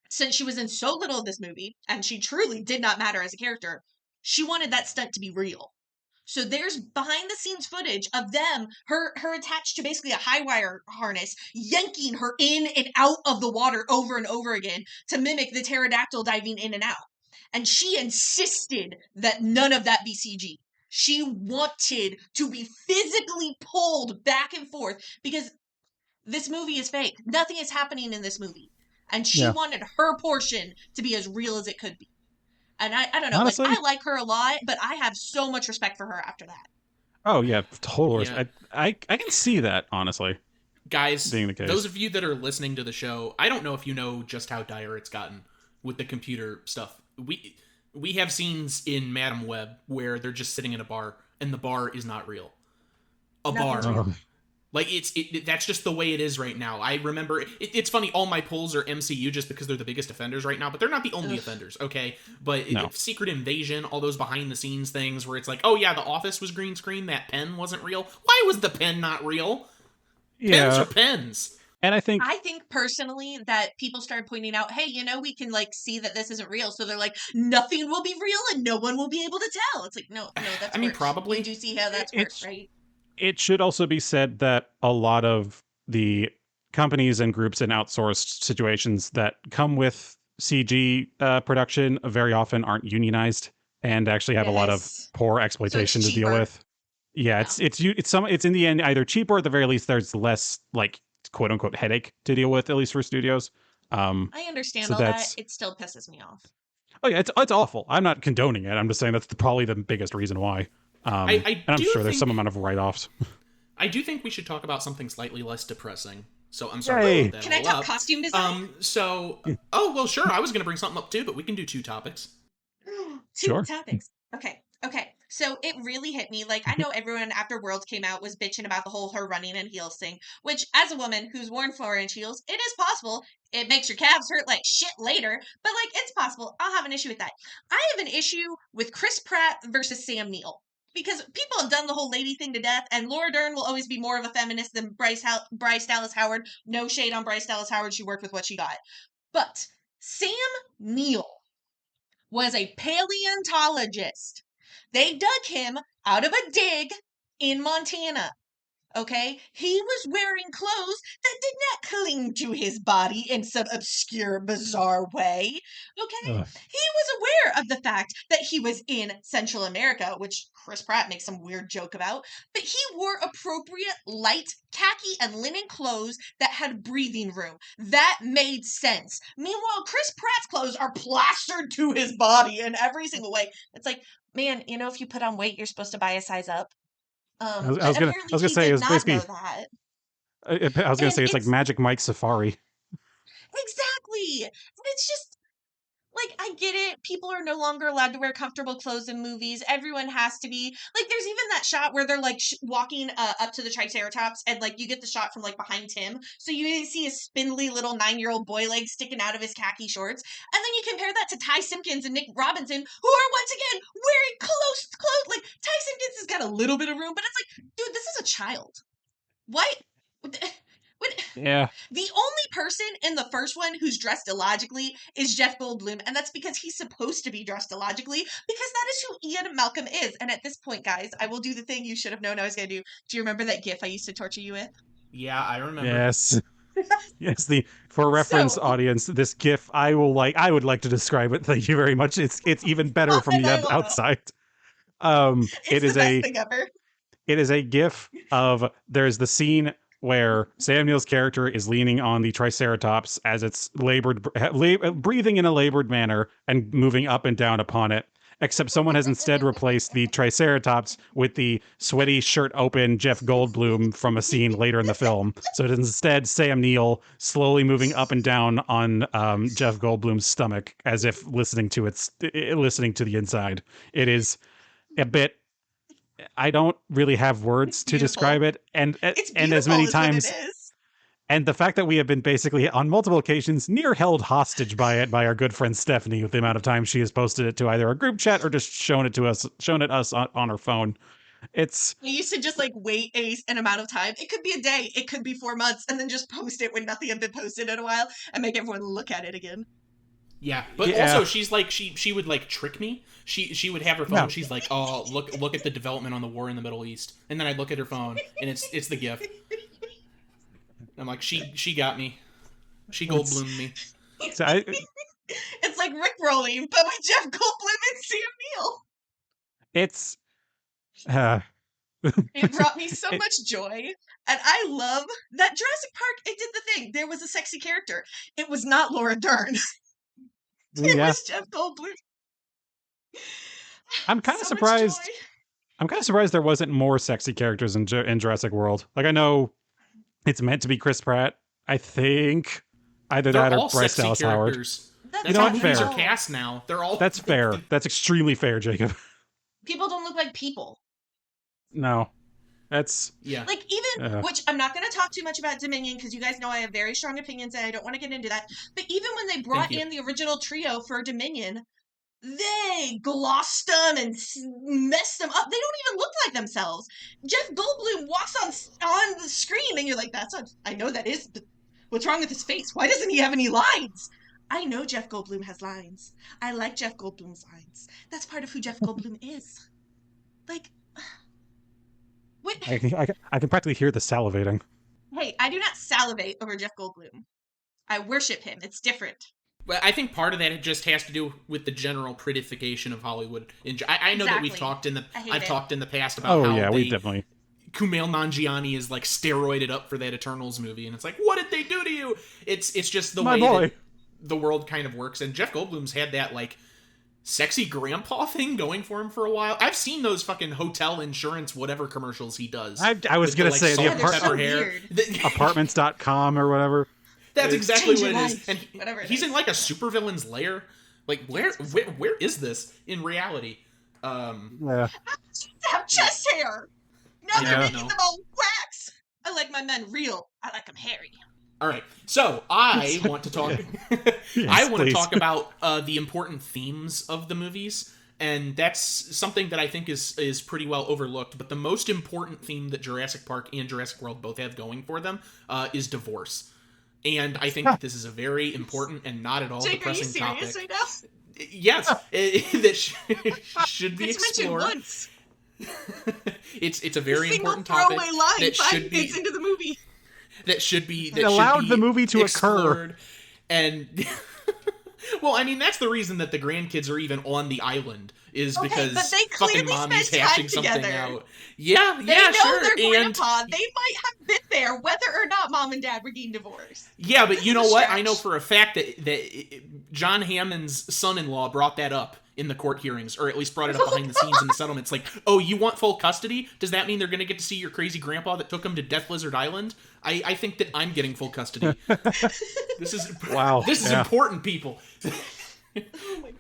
since she was in so little of this movie, and she truly did not matter as a character, she wanted that stunt to be real. So there's behind the scenes footage of her attached to basically a high wire harness, yanking her in and out of the water over and over again to mimic the pterodactyl diving in and out. And she insisted that none of that be CG. She wanted to be physically pulled back and forth because this movie is fake. Nothing is happening in this movie. And she Yeah. wanted her portion to be as real as it could be. And I don't know, Honestly, I like her a lot, but I have so much respect for her after that. oh yeah, total. Yeah. I can see that honestly Guys, being the case. those of you that are listening to the show, I don't know if you know just how dire it's gotten with the computer stuff. We have scenes in Madam Web where they're just sitting in a bar and the bar is not real. A Nothing's bar. real. Like that's just the way it is right now. I remember it's funny. All my polls are MCU just because they're the biggest offenders right now, but they're not the only offenders. Okay, but No. Secret Invasion, all those behind the scenes things where it's like, oh yeah, The Office was green screen. That pen wasn't real. Why was the pen not real? Pens Yeah, are pens. and I think I think personally that people started pointing out, hey, we can like see that this isn't real. So they're like, nothing will be real and no one will be able to tell. It's like, no, that's I mean, worse. probably. You do see how that's worse, right? it should also be said that a lot of the companies and groups in outsourced situations that come with CG production very often aren't unionized and actually have a lot of Yes. poor exploitation to deal cheaper. with. Yeah, it's in the end either cheaper or at the very least there's less like quote unquote headache to deal with, at least for studios. I understand so all that. that's It still pisses me off. oh yeah, it's awful. I'm not condoning it. I'm just saying that's probably the biggest reason why. I and I'm do sure there's some think- amount of write-offs. I do think we should talk about something slightly less depressing. So I'm sorry Yay. to put that Can I all talk up. costume design? Oh well, sure. I was going to bring something up too, but we can do two topics. Two Sure. topics. Okay. So it really hit me. Like, I know everyone after World came out was bitching about the whole her running in heels thing, which as a woman who's worn 4-inch heels, it is possible. It makes your calves hurt like shit later, but like, it's possible. I'll have an issue with that. I have an issue with Chris Pratt versus Sam Neill. Because people have done the whole lady thing to death, and Laura Dern will always be more of a feminist than Bryce Dallas Howard. No shade on Bryce Dallas Howard. She worked with what she got. But Sam Neill was a paleontologist. They dug him out of a dig in Montana. Okay? He was wearing clothes that did not cling to his body in some obscure, bizarre way. Okay? Ugh. He was aware of the fact that he was in Central America, which Chris Pratt makes some weird joke about, but he wore appropriate light khaki and linen clothes that had breathing room. That made sense. Meanwhile, Chris Pratt's clothes are plastered to his body in every single way. It's like, man, if you put on weight, you're supposed to buy a size up. I was But gonna apparently he say did it's not know basically that. I was gonna And say it's like Magic Mike Safari. exactly. And it's just like, I get it. People are no longer allowed to wear comfortable clothes in movies. Everyone has to be like. There's even that shot where they're like walking up to the Triceratops, and like you get the shot from like behind him, so you see his spindly little 9-year-old boy legs sticking out of his khaki shorts, and then you compare that to Ty Simpkins and Nick Robinson, who are once again wearing close clothes. Like Ty Simpkins has got a little bit of room, but it's like, dude, this is a child. Why? Yeah. The only person in the first one who's dressed illogically is Jeff Goldblum, and that's because he's supposed to be dressed illogically, because that is who Ian Malcolm is. And at this point, guys, I will do the thing you should have known I was going to do. Do you remember that GIF I used to torture you with? Yeah, I remember. Yes. Yes, for reference So- audience, this GIF I would like to describe it. Thank you very much. It's even better from the outside. It's the best thing ever. It is a GIF of there's the scene where Sam Neill's character is leaning on the Triceratops as it's breathing in a labored manner and moving up and down upon it. Except someone has instead replaced the Triceratops with the sweaty shirt open Jeff Goldblum from a scene later in the film. So it is instead Sam Neill slowly moving up and down on Jeff Goldblum's stomach as if listening to the inside. It is a bit. I don't really have words to describe it, and as many times. And the fact that we have been basically, on multiple occasions, near held hostage by our good friend Stephanie with the amount of time she has posted it to either a group chat or just shown it us on her phone. I used to just wait an amount of time. It could be a day, it could be 4 months, and then just post it when nothing had been posted in a while and make everyone look at it again. Yeah, but also she's she would trick me. She would have her phone. No. She's like, oh, look at the development on the war in the Middle East, and then I'd look at her phone and it's the GIF. I'm like, she got me. She Goldbloomed me. It's like Rickrolling, but with Jeff Goldblum and Sam Neill. It brought me so much joy. And I love that Jurassic Park, it did the thing. There was a sexy character. It was not Laura Dern. It was Jeff Goldblum. I'm kind of surprised. I'm kind of surprised there wasn't more sexy characters in Jurassic World. I know it's meant to be Chris Pratt, I think. Either They're that or all Bryce Dallas Howard. That's how movies are cast now. They're all. That's fair. That's extremely fair, Jacob. People don't look like people. No. That's... Yeah. Which I'm not going to talk too much about Dominion because you guys know I have very strong opinions and I don't want to get into that. But even when they brought in the original trio for Dominion, they glossed them and messed them up. They don't even look like themselves. Jeff Goldblum walks on the screen and you're like, I know that is, what's wrong with his face? Why doesn't he have any lines? I know Jeff Goldblum has lines. I like Jeff Goldblum's lines. That's part of who Jeff Goldblum is. What? I can practically hear the salivating. Hey, I do not salivate over Jeff Goldblum. I worship him. It's different. Well, I think part of that just has to do with the general prettification of Hollywood. I know that we've talked I've talked in the past about how we definitely. Kumail Nanjiani is steroided up for that Eternals movie, and it's like, what did they do to you? It's just the way that the world kind of works, and Jeff Goldblum's had that sexy grandpa thing going for him for a while. I've seen those fucking hotel insurance whatever commercials he does. I was gonna say the apartments.com or whatever. That's exactly what it is. And he's in a supervillain's lair. Where is this in reality? Have chest hair. Now they're making them all wax. I like my men real. I like them hairy. All right, so I want to talk. I want to talk about the important themes of the movies, and that's something that I think is pretty well overlooked. But the most important theme that Jurassic Park and Jurassic World both have going for them is divorce, and I think that this is a very important and not at all depressing topic. Are you serious right now? Yes, that should be explored. Once. It's a very important topic that should be into the movie. That should be allowed the movie to occur, and well, I mean that's the reason that the grandkids are even on the island is because but they fucking mommy's hashing something out. Yeah, they know sure. Their grandpa. They might have been there, whether or not mom and dad were getting divorced. Yeah, but you know what? I know for a fact that John Hammond's son-in-law brought that up in the court hearings, or at least brought it up behind the scenes in the settlements. Oh, you want full custody? Does that mean they're going to get to see your crazy grandpa that took them to Death Lizard Island? I think that I'm getting full custody. This is This is important, people. Oh my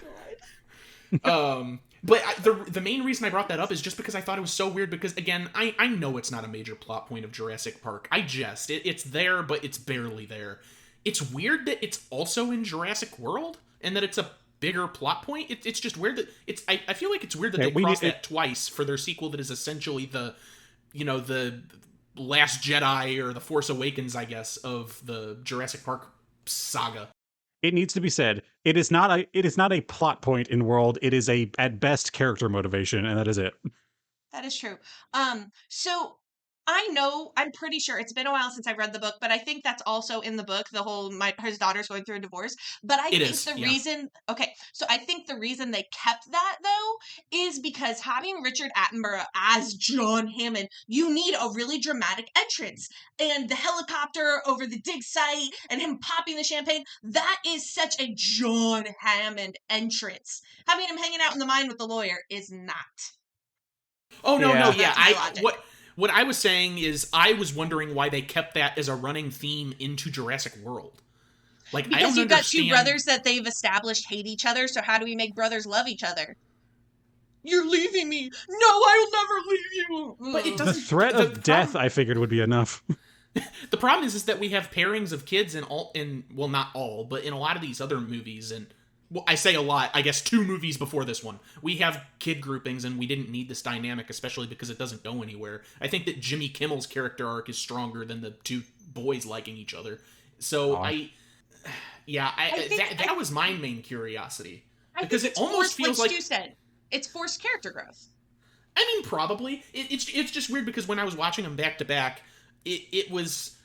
god. But the main reason I brought that up is just because I thought it was so weird. Because again, I know it's not a major plot point of Jurassic Park. It's there, but it's barely there. It's weird that it's also in Jurassic World and that it's a bigger plot point. It's just weird that I feel like it's weird that they crossed that twice for their sequel that is essentially the Last Jedi or The Force Awakens, I guess, of the Jurassic Park saga. It needs to be said, it is not a plot point in World. It is a, at best, character motivation, and that is it. That is true. So I'm pretty sure it's been a while since I read the book, but I think that's also in the book, the whole his daughter's going through a divorce. But I think I think the reason they kept that though is because having Richard Attenborough as John Hammond, you need a really dramatic entrance. And the helicopter over the dig site and him popping the champagne, that is such a John Hammond entrance. Having him hanging out in the mine with the lawyer is not. Oh, no, what I was saying is I was wondering why they kept that as a running theme into Jurassic World. Like, because you've got two brothers that they've established hate each other, so how do we make brothers love each other? You're leaving me! No, I'll never leave you! But it doesn't... The threat of death, I figured, would be enough. The problem is that we have pairings of kids well, not all, but in a lot of these other movies, and well, I say a lot, I guess 2 movies before this one, we have kid groupings, and we didn't need this dynamic, especially because it doesn't go anywhere. I think that Jimmy Kimmel's character arc is stronger than the 2 boys liking each other. So that was my main curiosity. Because it almost feels like... Stu said, it's forced character growth. I mean, probably. It's just weird because when I was watching them back to back, I was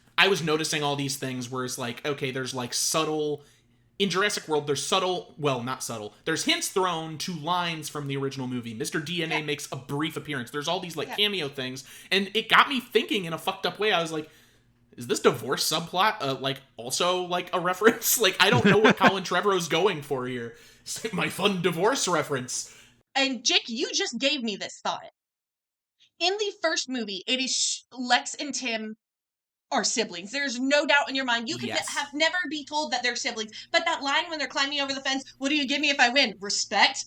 noticing all these things where it's like, okay, there's like subtle... In Jurassic World, there's not subtle. There's hints thrown to lines from the original movie. Mr. DNA makes a brief appearance. There's all these cameo things, and it got me thinking in a fucked up way. I was like, is this divorce subplot also a reference? Like, I don't know what Colin Trevorrow's going for here. It's like my fun divorce reference. And Jake, you just gave me this thought. In the first movie, it is Lex and Tim are siblings. There's no doubt in your mind. You can have never be told that they're siblings. But that line when they're climbing over the fence, what do you give me if I win? Respect?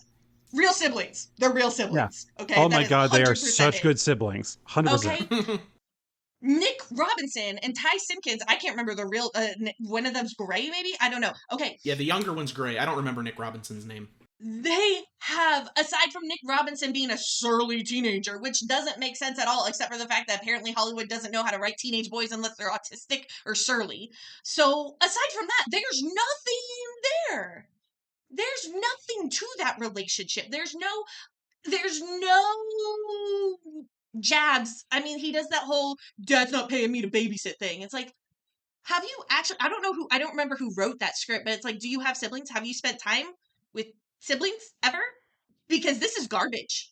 Real siblings. They're real siblings. Yeah. Okay. Oh my God, they are such good siblings. 100%. Okay. Nick Robinson and Ty Simpkins, I can't remember the real, one of them's Gray maybe? I don't know. Okay. Yeah, the younger one's Gray. I don't remember Nick Robinson's name. They have, aside from Nick Robinson being a surly teenager, which doesn't make sense at all, except for the fact that apparently Hollywood doesn't know how to write teenage boys unless they're autistic or surly. So, aside from that, there's nothing there. There's nothing to that relationship. There's no jabs. I mean, he does that whole, dad's not paying me to babysit thing. It's like, have you actually, I don't remember who wrote that script, but it's like, do you have siblings? Have you spent time with siblings ever? Because this is garbage.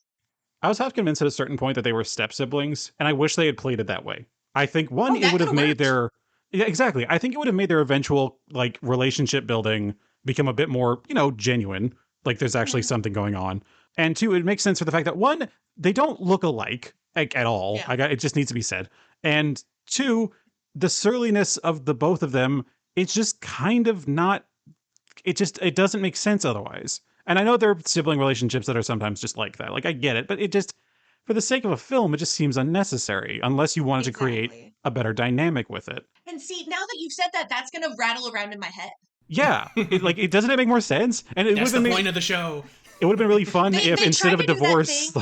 I was half convinced at a certain point that they were step siblings, and I wish they had played it that way. I think it would have made their exactly. I think it would have made their eventual relationship building become a bit more, genuine. Like there's actually something going on. And 2, it makes sense for the fact that 1, they don't look alike at all. Yeah. It just needs to be said. And 2, the surliness of the both of them, it's just kind of not. It doesn't make sense otherwise. And I know there are sibling relationships that are sometimes just like that. Like, I get it, but it just, for the sake of a film, it just seems unnecessary unless you wanted to create a better dynamic with it. And see, now that you've said that, that's going to rattle around in my head. Yeah. Doesn't it make more sense? And that's the point of the show. It would have been really fun if instead of a divorce,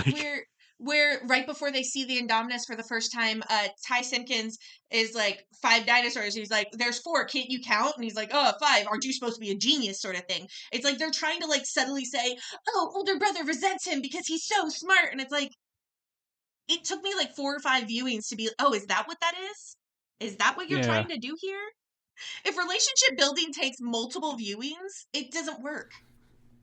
where right before they see the Indominus for the first time, Ty Simpkins is like, 5 dinosaurs. He's like, there's 4. Can't you count? And he's like, 5. Aren't you supposed to be a genius sort of thing? It's like they're trying to subtly say, oh, older brother resents him because he's so smart. And it's like, it took me 4 or 5 viewings to be, oh, is that what that is? Is that what you're trying to do here? If relationship building takes multiple viewings, it doesn't work.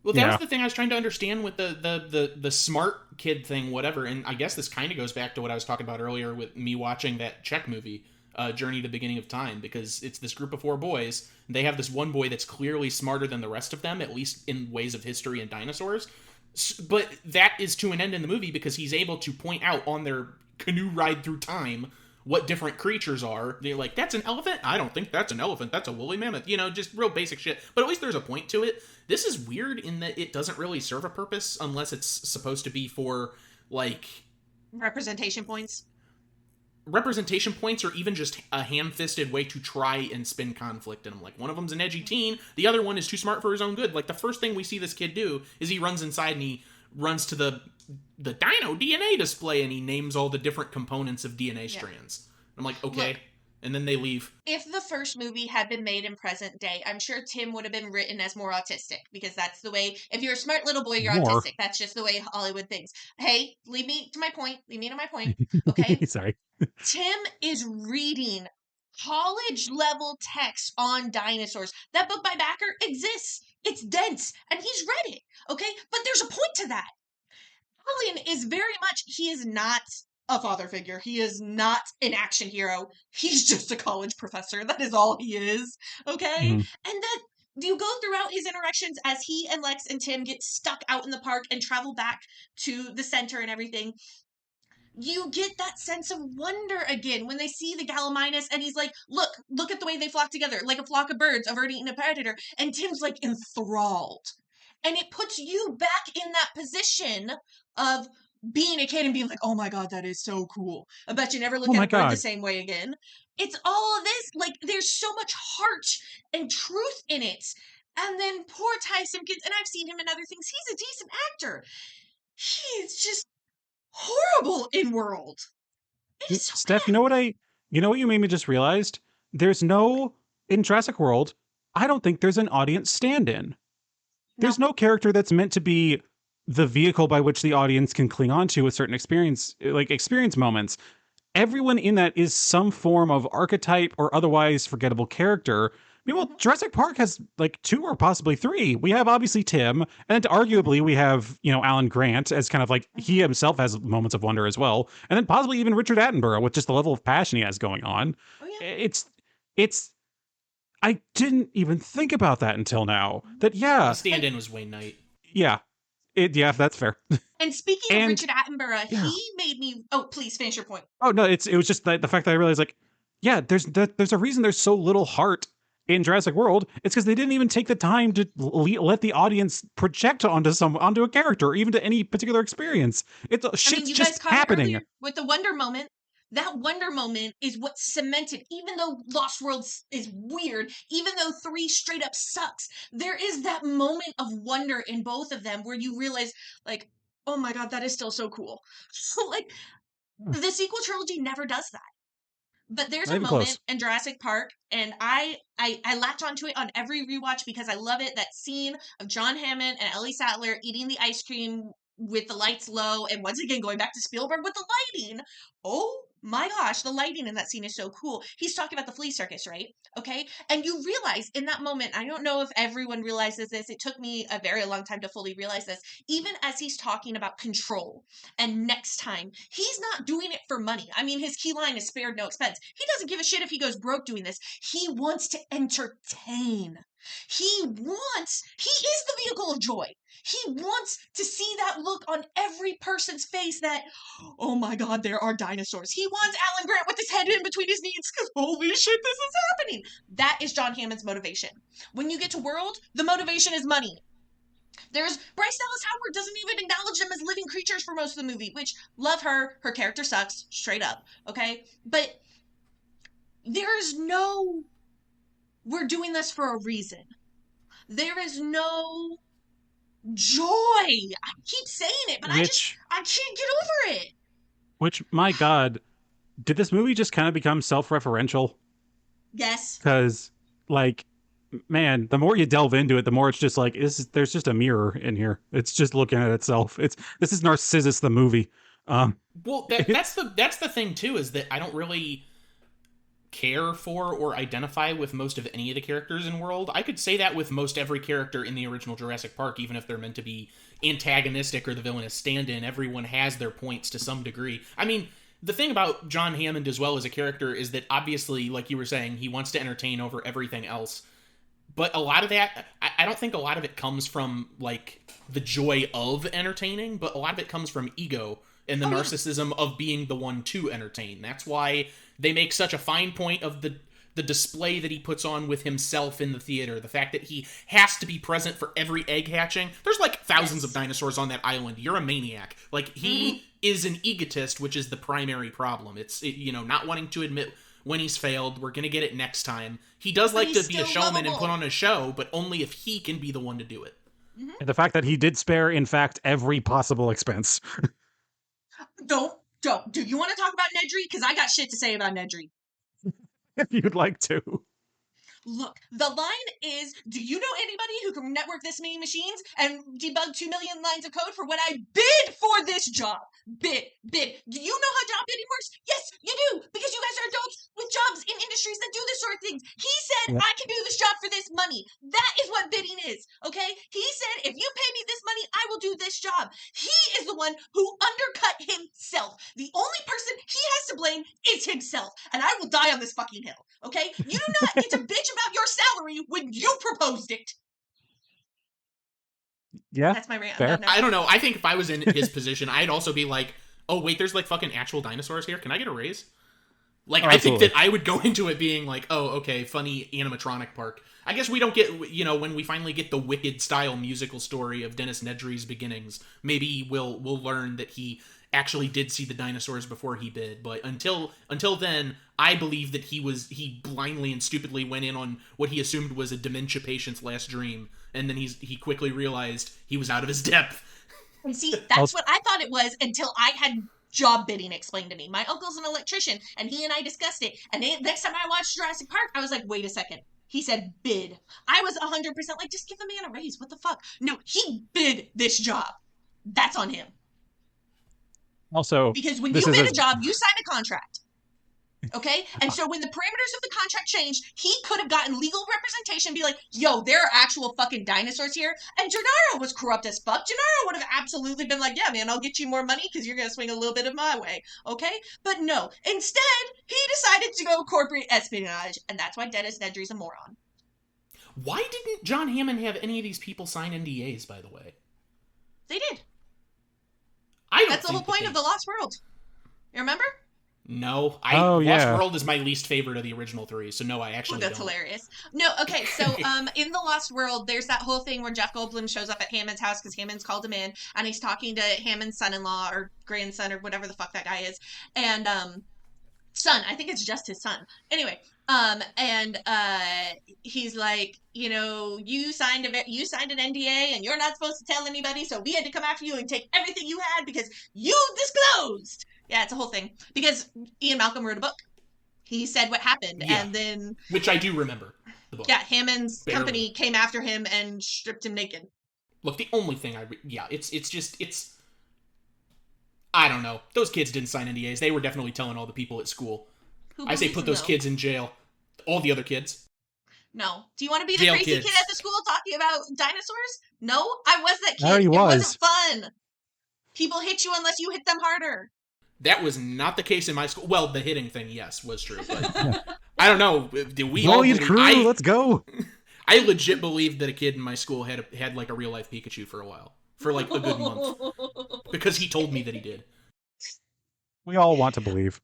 Well, that was the thing I was trying to understand with the smart kid thing, whatever. And I guess this kind of goes back to what I was talking about earlier with me watching that Czech movie, Journey to the Beginning of Time, because it's this group of 4 boys. And they have this one boy that's clearly smarter than the rest of them, at least in ways of history and dinosaurs. But that is to an end in the movie because he's able to point out on their canoe ride through time what different creatures are. They're like, that's an elephant? I don't think that's an elephant. That's a woolly mammoth. Just real basic shit. But at least there's a point to it. This is weird in that it doesn't really serve a purpose unless it's supposed to be for, representation points. Representation points or even just a ham-fisted way to try and spin conflict in them. One of them's an edgy teen. The other one is too smart for his own good. The first thing we see this kid do is he runs inside and he runs to the dino DNA display and he names all the different components of DNA strands. I'm like, okay. Look, and then they leave. if the first movie had been made in present day, I'm sure Tim would have been written as more autistic, because that's the way, if you're a smart little boy, you're More. autistic. That's just the way Hollywood thinks. Hey, leave me to my point. Okay? Sorry. Tim is reading college level text on dinosaurs. That book by Backer exists. It's dense, and he's read it. Okay? But there's a point to that. Colin is very much, he is not a father figure. He is not an action hero. He's just a college professor. That is all he is. Okay? Mhm. And that you go throughout his interactions as he and Lex and Tim get stuck out in the park and travel back to the center and everything. You get that sense of wonder again when they see the Gallimimus and he's like, look at the way they flock together, like a flock of birds averting a predator. And Tim's like enthralled. And it puts you back in that position of being a kid and being like, oh my God, that is so cool. I bet you never look at a bird the same way again. It's all of this. Like, there's so much heart and truth in it. And then poor Ty Simpkins, and I've seen him in other things, he's a decent actor. He's just horrible in World. It is so Steph, bad. you know what you made me just realized? There's no, in Jurassic World, I don't think there's an audience stand-in. There's no character that's meant to be the vehicle by which the audience can cling on to a certain experience moments. Everyone in that is some form of archetype or otherwise forgettable character. Meanwhile, Jurassic Park has like 2 or possibly 3. We have obviously Tim, and arguably we have, Alan Grant as kind of like, he himself has moments of wonder as well. And then possibly even Richard Attenborough with just the level of passion he has going on. Oh, yeah. It's I didn't even think about that until now. That, The stand-in was Wayne Knight. Yeah. That's fair. And speaking of Richard Attenborough, he made me... Oh, please finish your point. Oh, no, it was just the fact that I realized, like, yeah, there's a reason there's so little heart in Jurassic World. It's because they didn't even take the time to let the audience project onto a character, or even to any particular experience. Shit's just happening. With the wonder moment, that wonder moment is what cemented, even though Lost World is weird, even though 3 straight up sucks, there is that moment of wonder in both of them where you realize, like, oh my God, that is still so cool. So, like, the sequel trilogy never does that. But there's a moment in Jurassic Park, and I latch onto it on every rewatch because I love it. That scene of John Hammond and Ellie Sattler eating the ice cream with the lights low, and once again going back to Spielberg with the lighting. Oh my gosh, the lighting in that scene is so cool. He's talking about the flea circus, right? Okay, and you realize in that moment, I don't know if everyone realizes this, it took me a very long time to fully realize this, even as he's talking about control and next time, he's not doing it for money. I mean, his key line is spared no expense. He doesn't give a shit if he goes broke doing this. He wants to entertain. He is the vehicle of joy. He wants to see that look on every person's face that, oh my God, there are dinosaurs. He wants Alan Grant with his head in between his knees because holy shit, this is happening. That is John Hammond's motivation. When you get to World, the motivation is money. There's Bryce Dallas Howard doesn't even acknowledge them as living creatures for most of the movie, which, love her character sucks, straight up, okay? But there is no, we're doing this for a reason. There is no joy. I keep saying it, but I can't get over it. Which, my God, did this movie just kind of become self-referential? Yes. Because, like, man, the more you delve into it, the more it's just like, there's just a mirror in here. It's just looking at itself. This is Narcissus the movie. Well, that's the thing too, is that I don't really care for or identify with most of any of the characters in World. I could say that with most every character in the original Jurassic Park, even if they're meant to be antagonistic or the villainous stand-in. Everyone has their points to some degree. I mean, the thing about John Hammond as well as a character is that obviously, like you were saying, he wants to entertain over everything else. But a lot of that, I don't think a lot of it comes from, like, the joy of entertaining, but a lot of it comes from ego and the narcissism of being the one to entertain. That's why they make such a fine point of the display that he puts on with himself in the theater. The fact that he has to be present for every egg hatching. There's, like, thousands of dinosaurs on that island. You're a maniac. Like, he is an egotist, which is the primary problem. It's, not wanting to admit when he's failed. We're gonna get it next time. He does like to be a showman and put on a show, but only if he can be the one to do it. And the fact that he did spare, in fact, every possible expense. Don't Don't. Do you want to talk about Nedry? Because I got shit to say about Nedry. If you'd like to. Look, the line is, do you know anybody who can network this many machines and debug 2 million lines of code for what I bid for this job? Bid. Do you know how job bidding works? Yes, you do, because you guys are adults with jobs in industries that do this sort of things. He said, I can do this job for this money. That is what bidding is, okay? He said, if you pay me this money, I will do this job. He is the one who undercut himself. The only person he has to blame is himself, and I will die on this fucking hill, okay? You do not get to bitch about your salary when you proposed it. Yeah, that's my rant. Fair. I don't know. I think if I was in his position, I'd also be like, oh, wait, there's like fucking actual dinosaurs here. Can I get a raise? Like, I think that I would go into it being like, oh, okay, funny animatronic park. I guess we don't get, you know, when we finally get the Wicked-style musical story of Dennis Nedry's beginnings, maybe we'll learn that he actually did see the dinosaurs before he bid. But until then, I believe that he blindly and stupidly went in on what he assumed was a dementia patient's last dream, and then he quickly realized he was out of his depth. And see, that's what I thought it was until I had job bidding explained to me. My uncle's an electrician, and he and I discussed it. And next time I watched Jurassic Park, I was like, wait a second. He said bid. I was 100% like, just give the man a raise. What the fuck? No, he bid this job. That's on him. Also, because when you bid a job, you sign a contract. Okay? And so when the parameters of the contract changed, he could have gotten legal representation and be like, yo, there are actual fucking dinosaurs here. And Gennaro was corrupt as fuck. Gennaro would have absolutely been like, yeah, man, I'll get you more money because you're going to swing a little bit of my way. Okay? But no. Instead, he decided to go corporate espionage. And that's why Dennis Nedry's a moron. Why didn't John Hammond have any of these people sign NDAs, by the way? They did. That's the whole point of The Lost World. You remember? No. Lost World is my least favorite of the original three, so no, I actually that's don't. Hilarious. No, okay, so in The Lost World, there's that whole thing where Jeff Goldblum shows up at Hammond's house because Hammond's called him in, and he's talking to Hammond's son-in-law or grandson or whatever the fuck that guy is, and son, I think it's just his son. Anyway, he's like, you know, you signed an NDA and you're not supposed to tell anybody, so we had to come after you and take everything you had because you disclosed. Yeah, it's a whole thing. Because Ian Malcolm wrote a book. He said what happened, and then... Which I do remember, the book. Yeah, Hammond's company came after him and stripped him naked. Look, the only thing it's... I don't know. Those kids didn't sign NDAs. They were definitely telling all the people at school. I say put those kids in jail. All the other kids. No. Do you want to be the crazy kid at the school talking about dinosaurs? No, I was that kid. I already was. It wasn't fun. People hit you unless you hit them harder. That was not the case in my school. Well, the hitting thing, yes, was true. But I don't know. Did we all crew, let's go. I legit believed that a kid in my school had like a real life Pikachu for a while. For like a good month. Because he told me that he did. We all want to believe.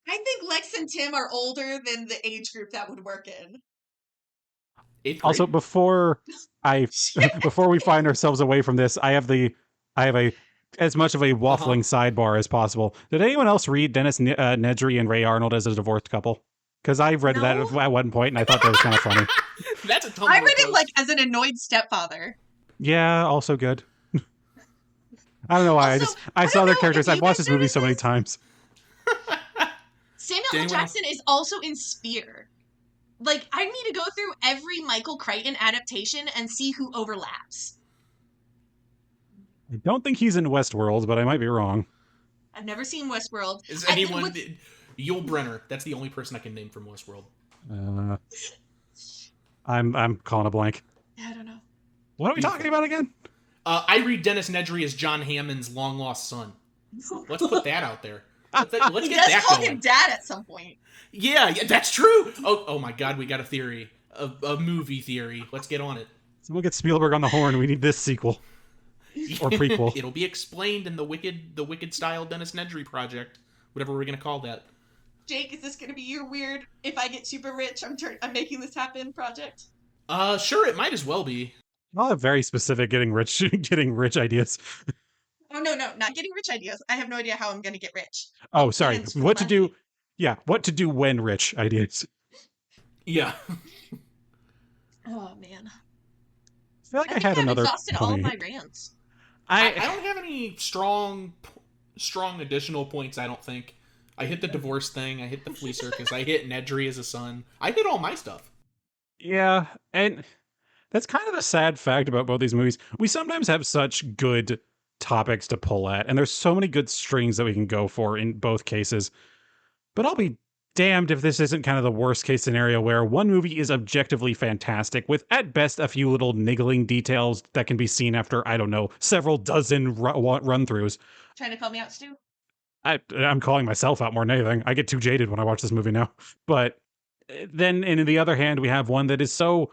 I think Lex and Tim are older than the age group that would work in. Also, before we find ourselves away from this, I have as much of a waffling sidebar as possible. Did anyone else read Dennis Nedry and Ray Arnold as a divorced couple? Because I've read that at one point, and I thought that was kind of funny. That's a Tumblr I read post. it like as an annoyed stepfather. Yeah, also good. I don't know why. I saw their characters. I've watched this movie so many times. Samuel L. Jackson is also in Spear. Like, I need to go through every Michael Crichton adaptation and see who overlaps. I don't think he's in Westworld, but I might be wrong. I've never seen Westworld. Is anyone... Yul Brynner. That's the only person I can name from Westworld. I'm calling a blank. I don't know. What are we talking about again? I read Dennis Nedry as John Hammond's long-lost son. Let's put that out there. Let's get that going. He does call him Dad at some point. Yeah, that's true. Oh my God, we got a theory. A movie theory. Let's get on it. So we'll get Spielberg on the horn. We need this sequel. Or prequel. It'll be explained in the Wicked style Dennis Nedry project. Whatever we're going to call that. Jake, is this going to be your weird, if I get super rich, I'm making this happen project? Sure, it might as well be. I'll have very specific getting rich ideas. Oh, no, not getting rich ideas. I have no idea how I'm going to get rich. Oh, sorry. What to do when rich ideas. Yeah. Oh, man. I feel like I had another exhausted all of my rants. I don't have any strong strong additional points, I don't think. I hit the divorce thing, I hit the flea circus, I hit Nedry as a son. I hit all my stuff. Yeah, and that's kind of the sad fact about both these movies. We sometimes have such good topics to pull at, and there's so many good strings that we can go for in both cases. But I'll be damned if this isn't kind of the worst case scenario where one movie is objectively fantastic, with at best a few little niggling details that can be seen after, I don't know, several dozen run-throughs. Trying to call me out, Stu? I'm calling myself out more than anything. I get too jaded when I watch this movie now. But then, in the other hand, we have one that is so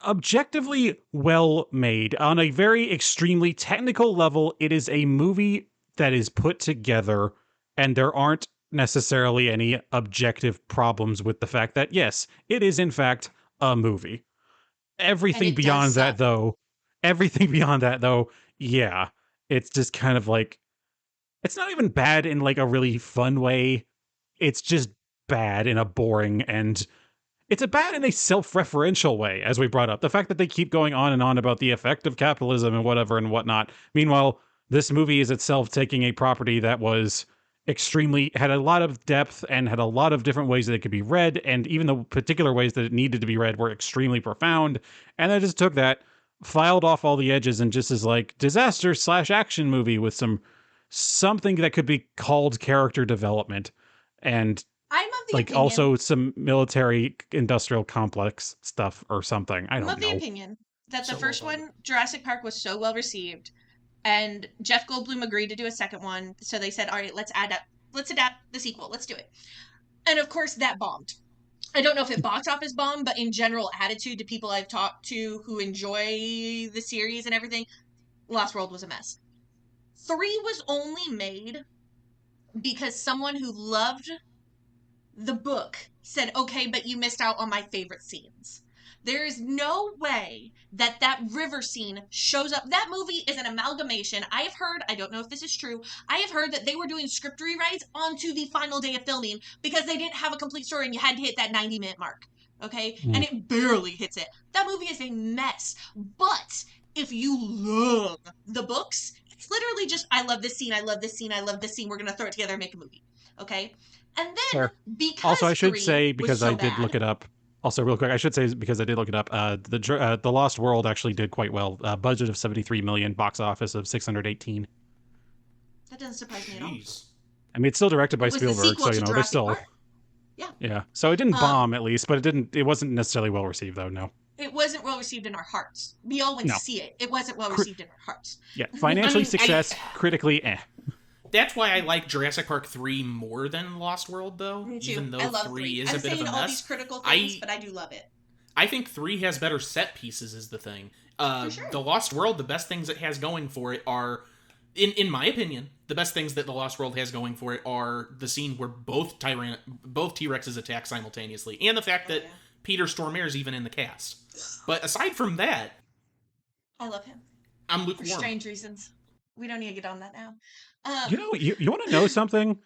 objectively well made. On a very extremely technical level, it is a movie that is put together, and there aren't necessarily any objective problems with the fact that, yes, it is in fact a movie. Everything beyond that, though, yeah, it's just kind of like, it's not even bad in like a really fun way. It's just bad in a boring and it's a bad in a self-referential way, as we brought up. The fact that they keep going on and on about the effect of capitalism and whatever and whatnot. Meanwhile, this movie is itself taking a property that was had a lot of depth and had a lot of different ways that it could be read, and even the particular ways that it needed to be read were extremely profound. And I just took that, filed off all the edges, and just as like disaster/action movie with something that could be called character development. And I'm of the like opinion, also some military industrial complex stuff or something. I don't know. I'm of the opinion that the So first well done. one, Jurassic Park, was so well received, and Jeff Goldblum agreed to do a second one. So they said, "All right, let's adapt the sequel. Let's do it." And of course, that bombed. I don't know if it box office bombed, but in general attitude to people I've talked to who enjoy the series and everything, Lost World was a mess. 3 was only made because someone who loved the book said, "Okay, but you missed out on my favorite scenes." There is no way that that river scene shows up. That movie is an amalgamation. I have heard, I don't know if this is true, I have heard that they were doing script rewrites onto the final day of filming because they didn't have a complete story and you had to hit that 90-minute mark. Okay? And it barely hits it. That movie is a mess. But if you love the books, it's literally just, I love this scene, I love this scene, I love this scene, we're going to throw it together and make a movie. Okay? And then, Fair. because Also, I should 3 say, was because so I did bad, look it up. Also, real quick, I should say, because I did look it up, the Lost World actually did quite well. Budget of 73 million, box office of 618. that doesn't surprise me at all. Jeez. I mean, it's still directed by It was the Spielberg, sequel so to you know, Jurassic there's still Park. yeah. So it didn't Um, bomb at least, but it wasn't necessarily well received though. No. It wasn't well received in our hearts. We all went No. to see it. It wasn't well received in our hearts. Yeah, financially I mean, success, critically That's why I like Jurassic Park 3 more than Lost World, though. Me too. Even though I love 3 3. is I'm a bit of saying a all mess. these critical things, but I do love it. I think 3 has better set pieces, is the thing. For sure. The Lost World, the best things it has going for it are, in my opinion, the best things that the Lost World has going for it are the scene where both T-Rexes attack simultaneously, and the fact that Peter Stormare's even in the cast. But aside from that, I love him. I'm For lukewarm. strange reasons. We don't need to get on that now. You know, you want to know something?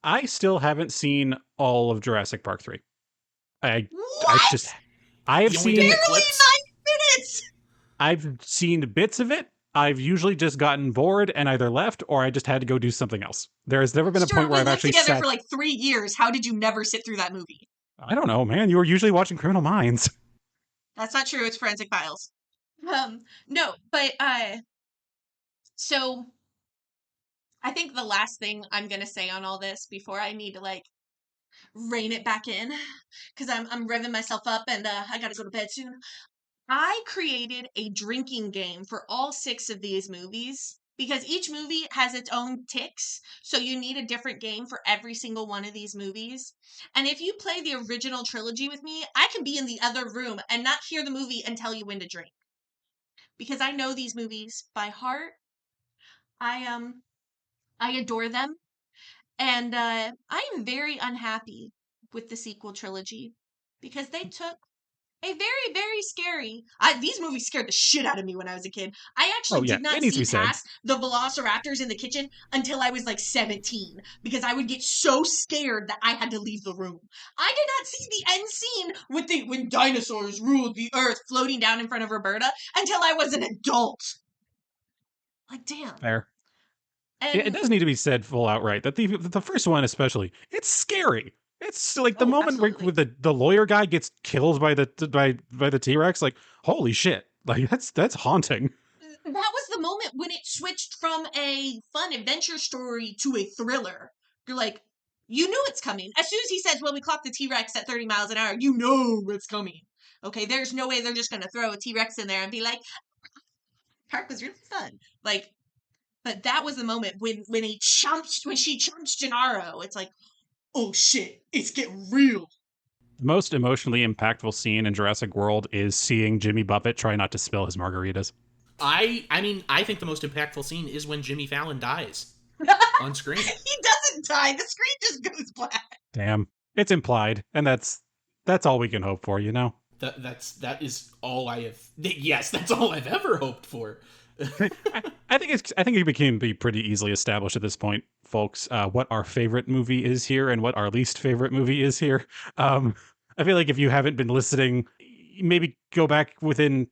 I still haven't seen all of Jurassic Park 3. I What? I have You only seen did Barely clips? 9 minutes! I've seen bits of it. I've usually just gotten bored and either left or I just had to go do something else. There has never been a Stuart, point where we I've lived actually together sat. for like 3 years. How did you never sit through that movie? I don't know, man. You were usually watching Criminal Minds. That's not true. It's Forensic Files. No, but so I think the last thing I'm gonna say on all this before I need to like rein it back in, because I'm revving myself up and I gotta go to bed soon. I created a drinking game for all 6 of these movies because each movie has its own ticks. So you need a different game for every single one of these movies. And if you play the original trilogy with me, I can be in the other room and not hear the movie and tell you when to drink. Because I know these movies by heart. I adore them. And I am very unhappy with the sequel trilogy because they took a very, very scary. These movies scared the shit out of me when I was a kid. I actually Oh, yeah, did not it needs to see be said. past the velociraptors in the kitchen until I was like 17 because I would get so scared that I had to leave the room. I did not see the end scene with when dinosaurs ruled the earth floating down in front of Roberta until I was an adult. Like, damn. Fair. It And does need to be said full outright that the first one especially, it's scary. It's like the oh, moment where absolutely. the lawyer guy gets killed by the T-Rex, like holy shit, like that's haunting. That was the moment when it switched from a fun adventure story to a thriller. You're like, you knew it's coming. As soon as he says, well, we clocked the T-Rex at 30 miles an hour, you know it's coming. Okay, there's no way they're just going to throw a T-Rex in there and be like, Park was really fun. Like, but that was the moment when she chumps Gennaro. It's like, oh shit, it's getting real. The most emotionally impactful scene in Jurassic World is seeing Jimmy Buffett try not to spill his margaritas. I mean, I think the most impactful scene is when Jimmy Fallon dies on screen. He doesn't die. The screen just goes black. Damn, it's implied, and that's all we can hope for, you know. That is all I have. Yes, that's all I've ever hoped for. I think it can be pretty easily established at this point, folks, what our favorite movie is here and what our least favorite movie is here. I feel like if you haven't been listening, maybe go back within,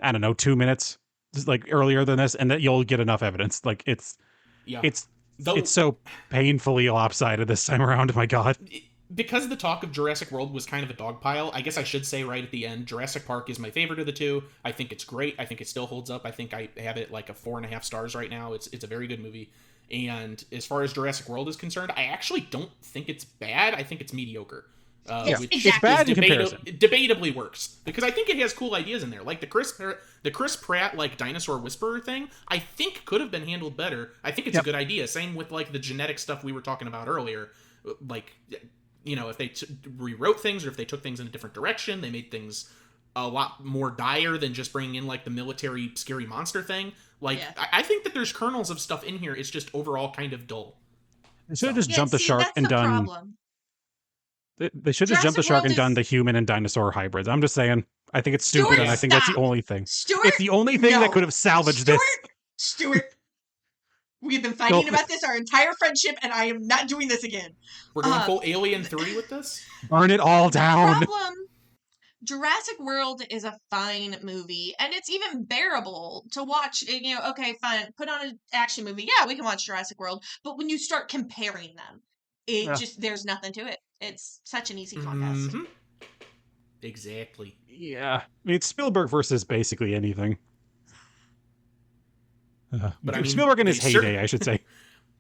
I don't know, 2 minutes, just like earlier than this, and that you'll get enough evidence. Like it's so painfully lopsided this time around. My God. Because the talk of Jurassic World was kind of a dogpile, I guess I should say right at the end, Jurassic Park is my favorite of the two. I think it's great. I think it still holds up. I think I have it like a 4.5 stars right now. It's a very good movie. And as far as Jurassic World is concerned, I actually don't think it's bad. I think it's mediocre. Yes, which exactly. It's bad in comparison. Debatably works. Because I think it has cool ideas in there. Like the Chris Pratt like dinosaur whisperer thing, I think could have been handled better. I think it's a good idea. Same with like the genetic stuff we were talking about earlier. Like, you know, if they rewrote things or if they took things in a different direction, they made things a lot more dire than just bringing in like the military scary monster thing. Like, I think that there's kernels of stuff in here. It's just overall kind of dull. They should have just jumped the shark that's and the done. problem. They should have jumped the shark and done the human and dinosaur hybrids. I'm just saying. I think it's stupid, and I think that's the only thing. Stuart, it's the only thing that could have salvaged this. Stuart, we've been fighting about this our entire friendship, and I am not doing this again. We're going full Alien 3 with this? Burn it all down. The problem, Jurassic World is a fine movie, and it's even bearable to watch. You know, okay, fine, put on an action movie. Yeah, we can watch Jurassic World, but when you start comparing them, there's nothing to it. It's such an easy podcast. Mm-hmm. Exactly. Yeah. I mean, it's Spielberg versus basically anything. But I mean, Spielberg in his heyday, I should say.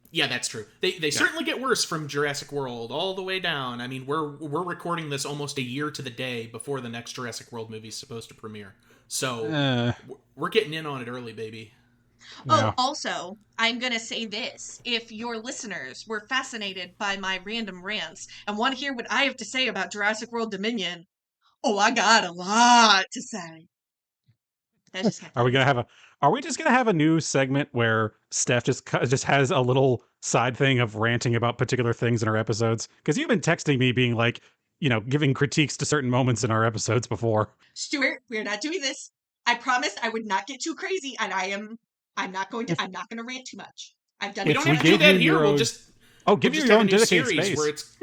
Yeah, that's true. They certainly get worse from Jurassic World all the way down. I mean, we're recording this almost a year to the day before the next Jurassic World movie is supposed to premiere. So we're getting in on it early, baby. Oh, also, I'm going to say this. If your listeners were fascinated by my random rants and want to hear what I have to say about Jurassic World Dominion, I got a lot to say. That's just Are we just gonna have a new segment where Steph just has a little side thing of ranting about particular things in our episodes? Because you've been texting me being like, you know, giving critiques to certain moments in our episodes before. Stuart, we're not doing this. I promised I would not get too crazy, and I'm not going to rant too much. I've done it. We don't have to do that here. We'll just give you your own dedicated space. Where it's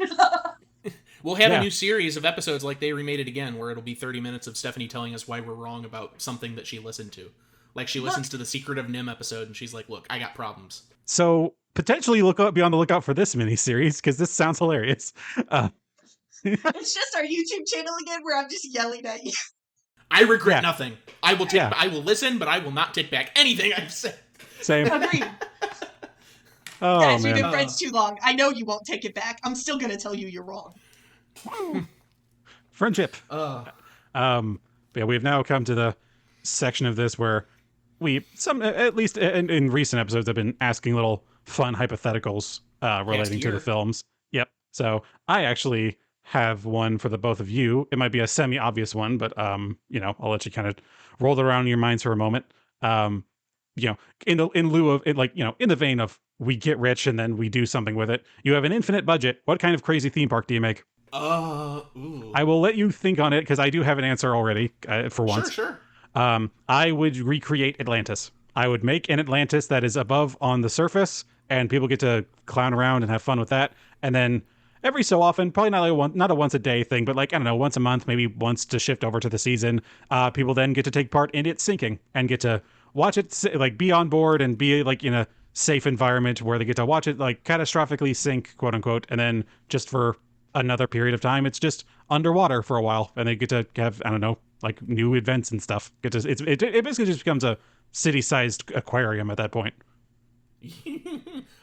we'll have a new series of episodes like They Remade It Again, where it'll be 30 minutes of Stephanie telling us why we're wrong about something that she listened to. Like she listens to the Secret of Nim episode, and she's like, "Look, I got problems." So potentially be on the lookout for this miniseries because this sounds hilarious. It's just our YouTube channel again, where I'm just yelling at you. I regret nothing. I will listen, but I will not take back anything I've said. Same. Agreed. Guys, we've been friends too long. I know you won't take it back. I'm still going to tell you you're wrong. Friendship. Yeah, we've now come to the section of this where at least in recent episodes, have been asking little fun hypotheticals relating to the films. Yep. So I actually have one for the both of you. It might be a semi-obvious one, but you know, I'll let you kind of roll it around in your minds for a moment. You know, in lieu of it, like, you know, in the vein of we get rich and then we do something with it. You have an infinite budget. What kind of crazy theme park do you make? Ooh. I will let you think on it because I do have an answer already for once. Sure. I would recreate Atlantis. I would make an Atlantis that is above on the surface, and people get to clown around and have fun with that. And then every so often, probably not a once a day thing, but like, I don't know, once a month, maybe once to shift over to the season, people then get to take part in it sinking and get to watch it, like, be on board and be like in a safe environment where they get to watch it like catastrophically sink, quote unquote, and then just for another period of time, it's just underwater for a while, and they get to have, I don't know, like new events and stuff. It basically just becomes a city-sized aquarium at that point.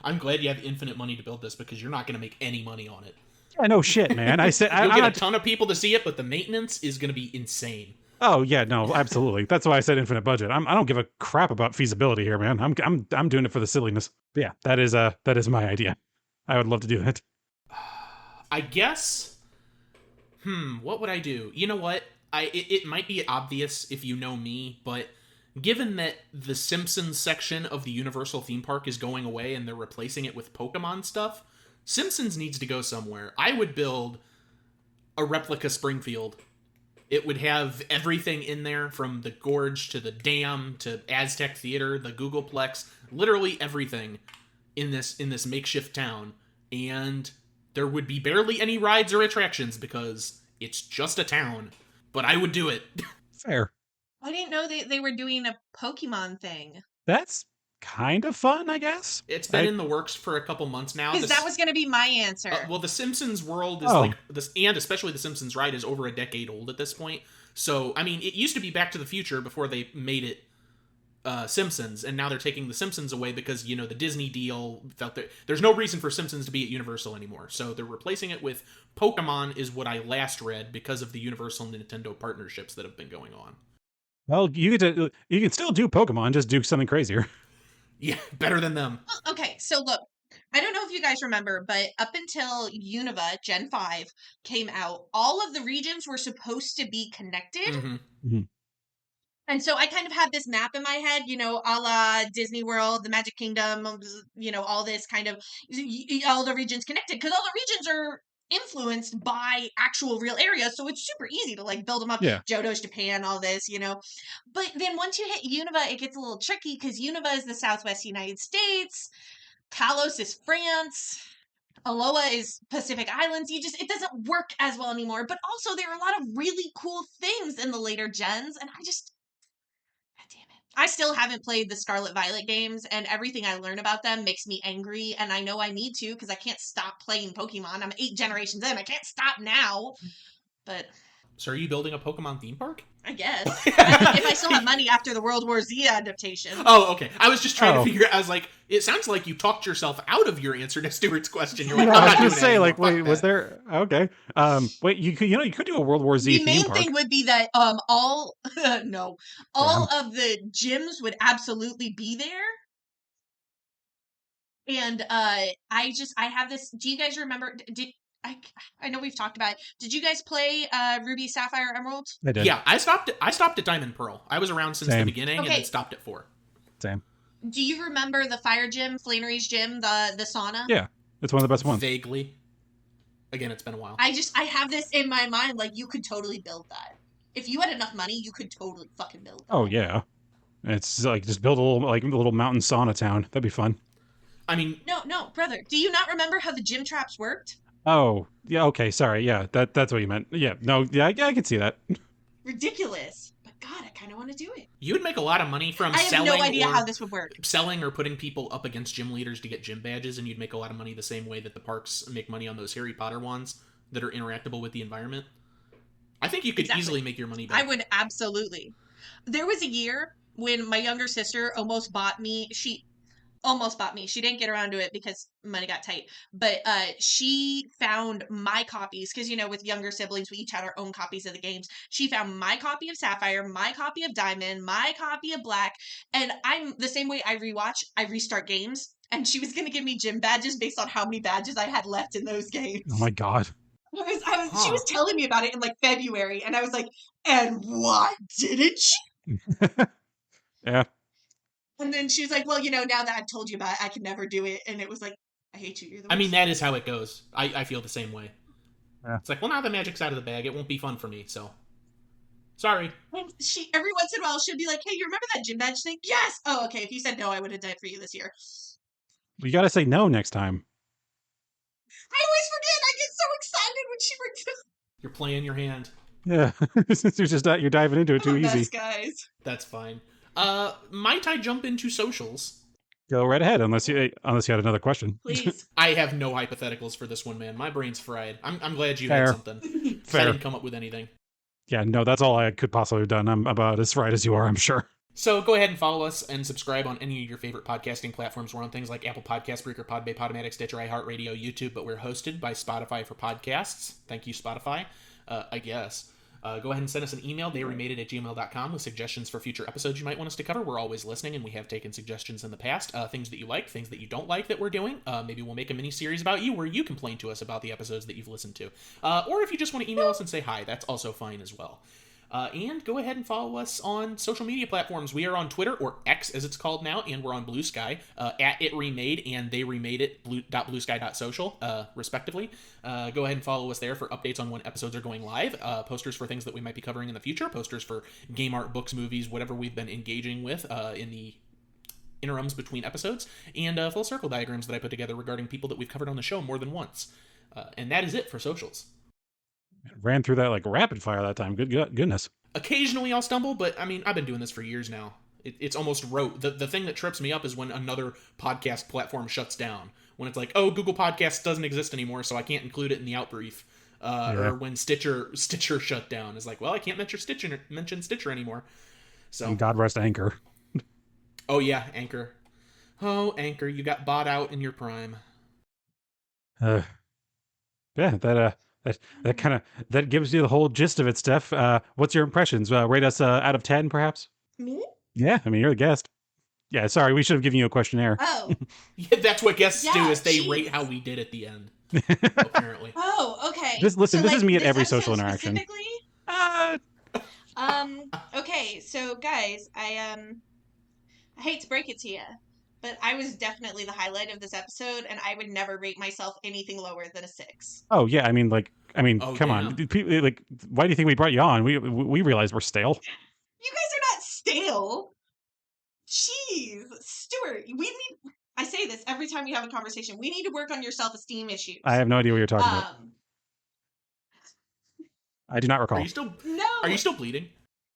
I'm glad you have infinite money to build this because you're not going to make any money on it. Yeah, no shit, man. I said you'll get a ton of people to see it, but the maintenance is going to be insane. Oh yeah, no, absolutely. That's why I said infinite budget. I don't give a crap about feasibility here, man. I'm doing it for the silliness. But yeah, that is my idea. I would love to do that. I guess. What would I do? You know what? It might be obvious if you know me, but given that the Simpsons section of the Universal theme park is going away and they're replacing it with Pokemon stuff, Simpsons needs to go somewhere. I would build a replica Springfield. It would have everything in there, from the gorge to the dam to Aztec Theater, the Googleplex, literally everything in this makeshift town. And there would be barely any rides or attractions because it's just a town. But I would do it. Fair. I didn't know they were doing a Pokemon thing. That's kind of fun, I guess. It's been in the works for a couple months now. Because that was going to be my answer. Well, the Simpsons world is like this, and especially the Simpsons ride is over a decade old at this point. So, I mean, it used to be Back to the Future before they made it Simpsons, and now they're taking the Simpsons away because, you know, the Disney deal felt that there's no reason for Simpsons to be at Universal anymore. So they're replacing it with Pokemon, is what I last read, because of the Universal and Nintendo partnerships that have been going on. Well, you can still do Pokemon, just do something crazier. Yeah, better than them. Okay, so look, I don't know if you guys remember, but up until Unova Gen 5 came out, all of the regions were supposed to be connected. Mm-hmm. Mm-hmm. And so I kind of had this map in my head, you know, a la Disney World, the Magic Kingdom, you know, all this kind of, all the regions connected, because all the regions are influenced by actual real areas, so it's super easy to like build them up. Yeah. Johto's Japan, all this, you know. But then once you hit Unova, it gets a little tricky because Unova is the Southwest United States, Kalos is France, Aloha is Pacific Islands. It doesn't work as well anymore. But also there are a lot of really cool things in the later gens, and God damn it. I still haven't played the Scarlet Violet games, and everything I learn about them makes me angry, and I know I need to because I can't stop playing Pokemon. I'm 8 generations in. I can't stop now. But so are you building a Pokemon theme park? I guess. If I still have money after the World War Z adaptation. Oh, okay. I was just trying to figure out. I was like, it sounds like you talked yourself out of your answer to Stuart's question. You're like, I was going going to say, like, wait, was there? Okay. Wait, you could do a World War Z The main theme park. thing would be that all of the gyms would absolutely be there. And I have this. Do you guys remember? I know we've talked about it. Did you guys play Ruby, Sapphire, Emerald? I did. Yeah, I stopped at Diamond Pearl. I was around since the beginning and then stopped at 4. Same. Do you remember the fire gym, Flannery's gym, the sauna? Yeah, it's one of the best ones. Vaguely. Again, it's been a while. I have this in my mind, like, you could totally build that. If you had enough money, you could totally fucking build that. Oh, yeah. It's like, just build a little mountain sauna town. That'd be fun. I mean... No, brother. Do you not remember how the gym traps worked? Oh, yeah, okay, sorry. Yeah, that's what you meant. Yeah, no, yeah, I can see that. Ridiculous. But God, I kind of want to do it. You would make a lot of money from selling. I have no idea how this would work. Selling or putting people up against gym leaders to get gym badges, and you'd make a lot of money the same way that the parks make money on those Harry Potter wands that are interactable with the environment. I think you could easily make your money back. I would absolutely. There was a year when my younger sister almost bought me. She didn't get around to it because money got tight. But she found my copies, because, you know, with younger siblings, we each had our own copies of the games. She found my copy of Sapphire, my copy of Diamond, my copy of Black. And I'm the same way I restart games. And she was going to give me gym badges based on how many badges I had left in those games. Oh my God. She was telling me about it in like February. And I was like, and why didn't she? Yeah. And then she was like, well, you know, now that I've told you about it, I can never do it. And it was like, I hate you. You're the worst. I mean, that is how it goes. I feel the same way. Yeah. It's like, well, now the magic's out of the bag. It won't be fun for me, so. Sorry. And she, every once in a while, she'll be like, hey, you remember that gym badge thing? Yes! Oh, okay. If you said no, I would have done it for you this year. You gotta say no next time. I always forget. I get so excited when she brings it. You're playing your hand. Yeah. you're diving into it too easy. Best, guys. That's fine. Might I jump into socials? Go right ahead, unless you had another question. Please. I have no hypotheticals for this one, man. My brain's fried. I'm glad you had Fair. something. 'Cause I Fair. didn't come up with anything. Yeah, no, that's all I could possibly have done. I'm about as right as you are, I'm sure. So go ahead and follow us and subscribe on any of your favorite podcasting platforms. We're on things like Apple Podcasts, Breaker, Podbay, Podomatic, Stitcher, iHeartRadio, YouTube, but we're hosted by Spotify for podcasts. Thank you, Spotify. I guess. Go ahead and send us an email, theyremadeit@gmail.com, with suggestions for future episodes you might want us to cover. We're always listening, and we have taken suggestions in the past. Things that you like, things that you don't like that we're doing. Maybe we'll make a mini-series about you where you complain to us about the episodes that you've listened to. Or if you just want to email us and say hi, that's also fine as well. And go ahead and follow us on social media platforms. We are on Twitter, or X as it's called now, and we're on Blue Sky, at It Remade and They Remade It, .bluesky.social, respectively. Go ahead and follow us there for updates on when episodes are going live, posters for things that we might be covering in the future, posters for game art, books, movies, whatever we've been engaging with in the interims between episodes, and full circle diagrams that I put together regarding people that we've covered on the show more than once. And that is it for socials. Ran through that like rapid fire that time. Goodness. Occasionally I'll stumble, but I mean, I've been doing this for years now. It's almost rote. The thing that trips me up is when another podcast platform shuts down. When it's like, oh, Google Podcasts doesn't exist anymore, so I can't include it in the outbrief. Or when Stitcher shut down. It's like, well, I can't mention Stitcher anymore. So And God rest Anchor. Oh yeah, Anchor. Oh, Anchor, you got bought out in your prime. Yeah, that kind of that gives you the whole gist of it, Steph. What's your impressions? Rate us out of 10, perhaps. Me? Yeah, I mean you're the guest. Yeah, sorry, we should have given you a questionnaire. Oh. Yeah, that's what guests do, is they geez. rate how we did at the end. Apparently. Oh, okay. This is me at this every episode social interaction. Okay, so guys, I hate to break it to you, but I was definitely the highlight of this episode, and I would never rate myself anything lower than a 6. Oh yeah, I mean, Oh, come on, people, like, why do you think we brought you on? We realize we're stale. You guys are not stale. Jeez, Stuart, I say this every time we have a conversation. We need to work on your self-esteem issues. I have no idea what you're talking about. I do not recall. Are you still No. Are you still bleeding?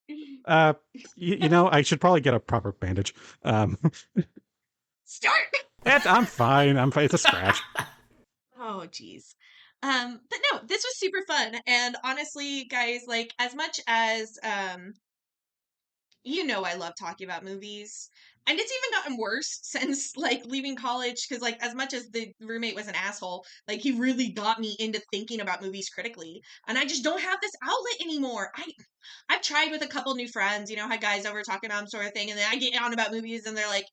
You know, I should probably get a proper bandage. Stuart. I'm fine. It's a scratch. Oh, jeez. But no, this was super fun. And honestly, guys, like, as much as, I love talking about movies. And it's even gotten worse since, like, leaving college. Because, like, as much as the roommate was an asshole, like, he really got me into thinking about movies critically. And I just don't have this outlet anymore. I've tried with a couple new friends, had guys over talking to them sort of thing. And then I get on about movies and they're like,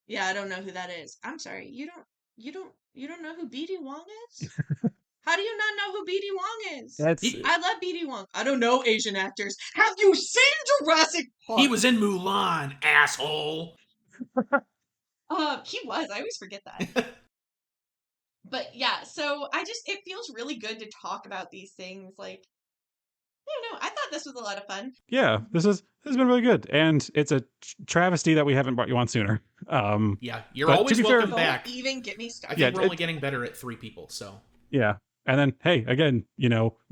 yeah, I don't know who that is. I'm sorry. You don't know who BD Wong is? How do you not know who BD Wong is? I love BD Wong. I don't know Asian actors. Have you seen Jurassic Park? He was in Mulan, asshole. He was. I always forget that. But yeah, so it feels really good to talk about these things. Like, I don't know. I thought this was a lot of fun. Yeah, this has been really good, and it's a travesty that we haven't brought you on sooner. Yeah, you're always welcome back. Don't even get me started. I think we're only getting better at 3 people, so. Yeah. And then, hey, again,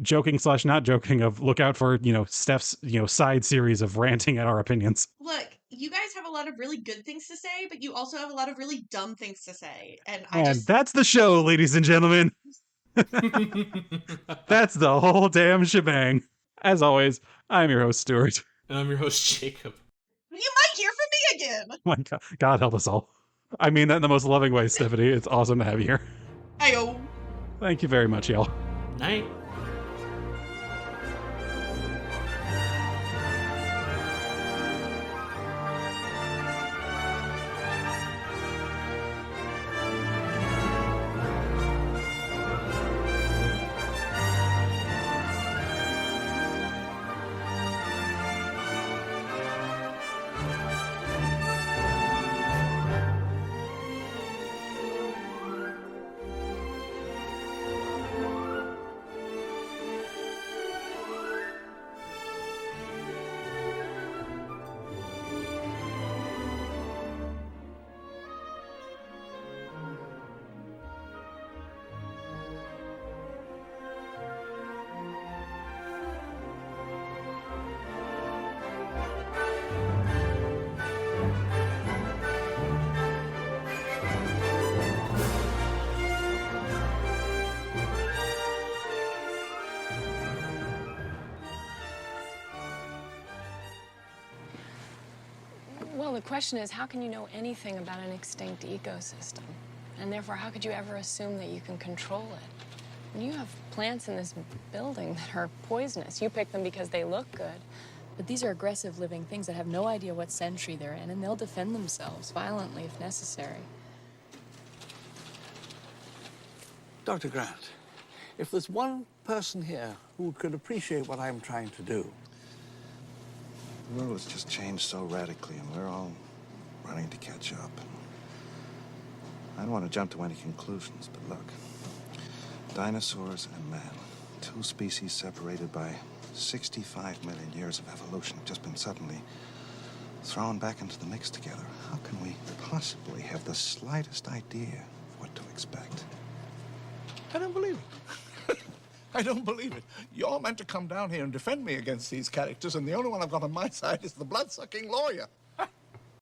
joking / not joking of look out for, Steph's, side series of ranting at our opinions. Look, you guys have a lot of really good things to say, but you also have a lot of really dumb things to say. And that's the show, ladies and gentlemen. That's the whole damn shebang. As always, I'm your host, Stuart. And I'm your host, Jacob. You might hear from me again. Oh my God. God help us all. I mean that in the most loving way, Stephanie. It's awesome to have you here. Ayo. Thank you very much, y'all. Night. Well, the question is, how can you know anything about an extinct ecosystem? And therefore, how could you ever assume that you can control it? You have plants in this building that are poisonous. You pick them because they look good. But these are aggressive living things that have no idea what century they're in, and they'll defend themselves violently if necessary. Dr. Grant, if there's one person here who could appreciate what I'm trying to do. The world has just changed so radically, and we're all running to catch up. I don't want to jump to any conclusions, but look. Dinosaurs and man, two species separated by 65 million years of evolution, have just been suddenly thrown back into the mix together. How can we possibly have the slightest idea of what to expect? I don't believe it. I don't believe it. You're meant to come down here and defend me against these characters, and the only one I've got on my side is the blood-sucking lawyer.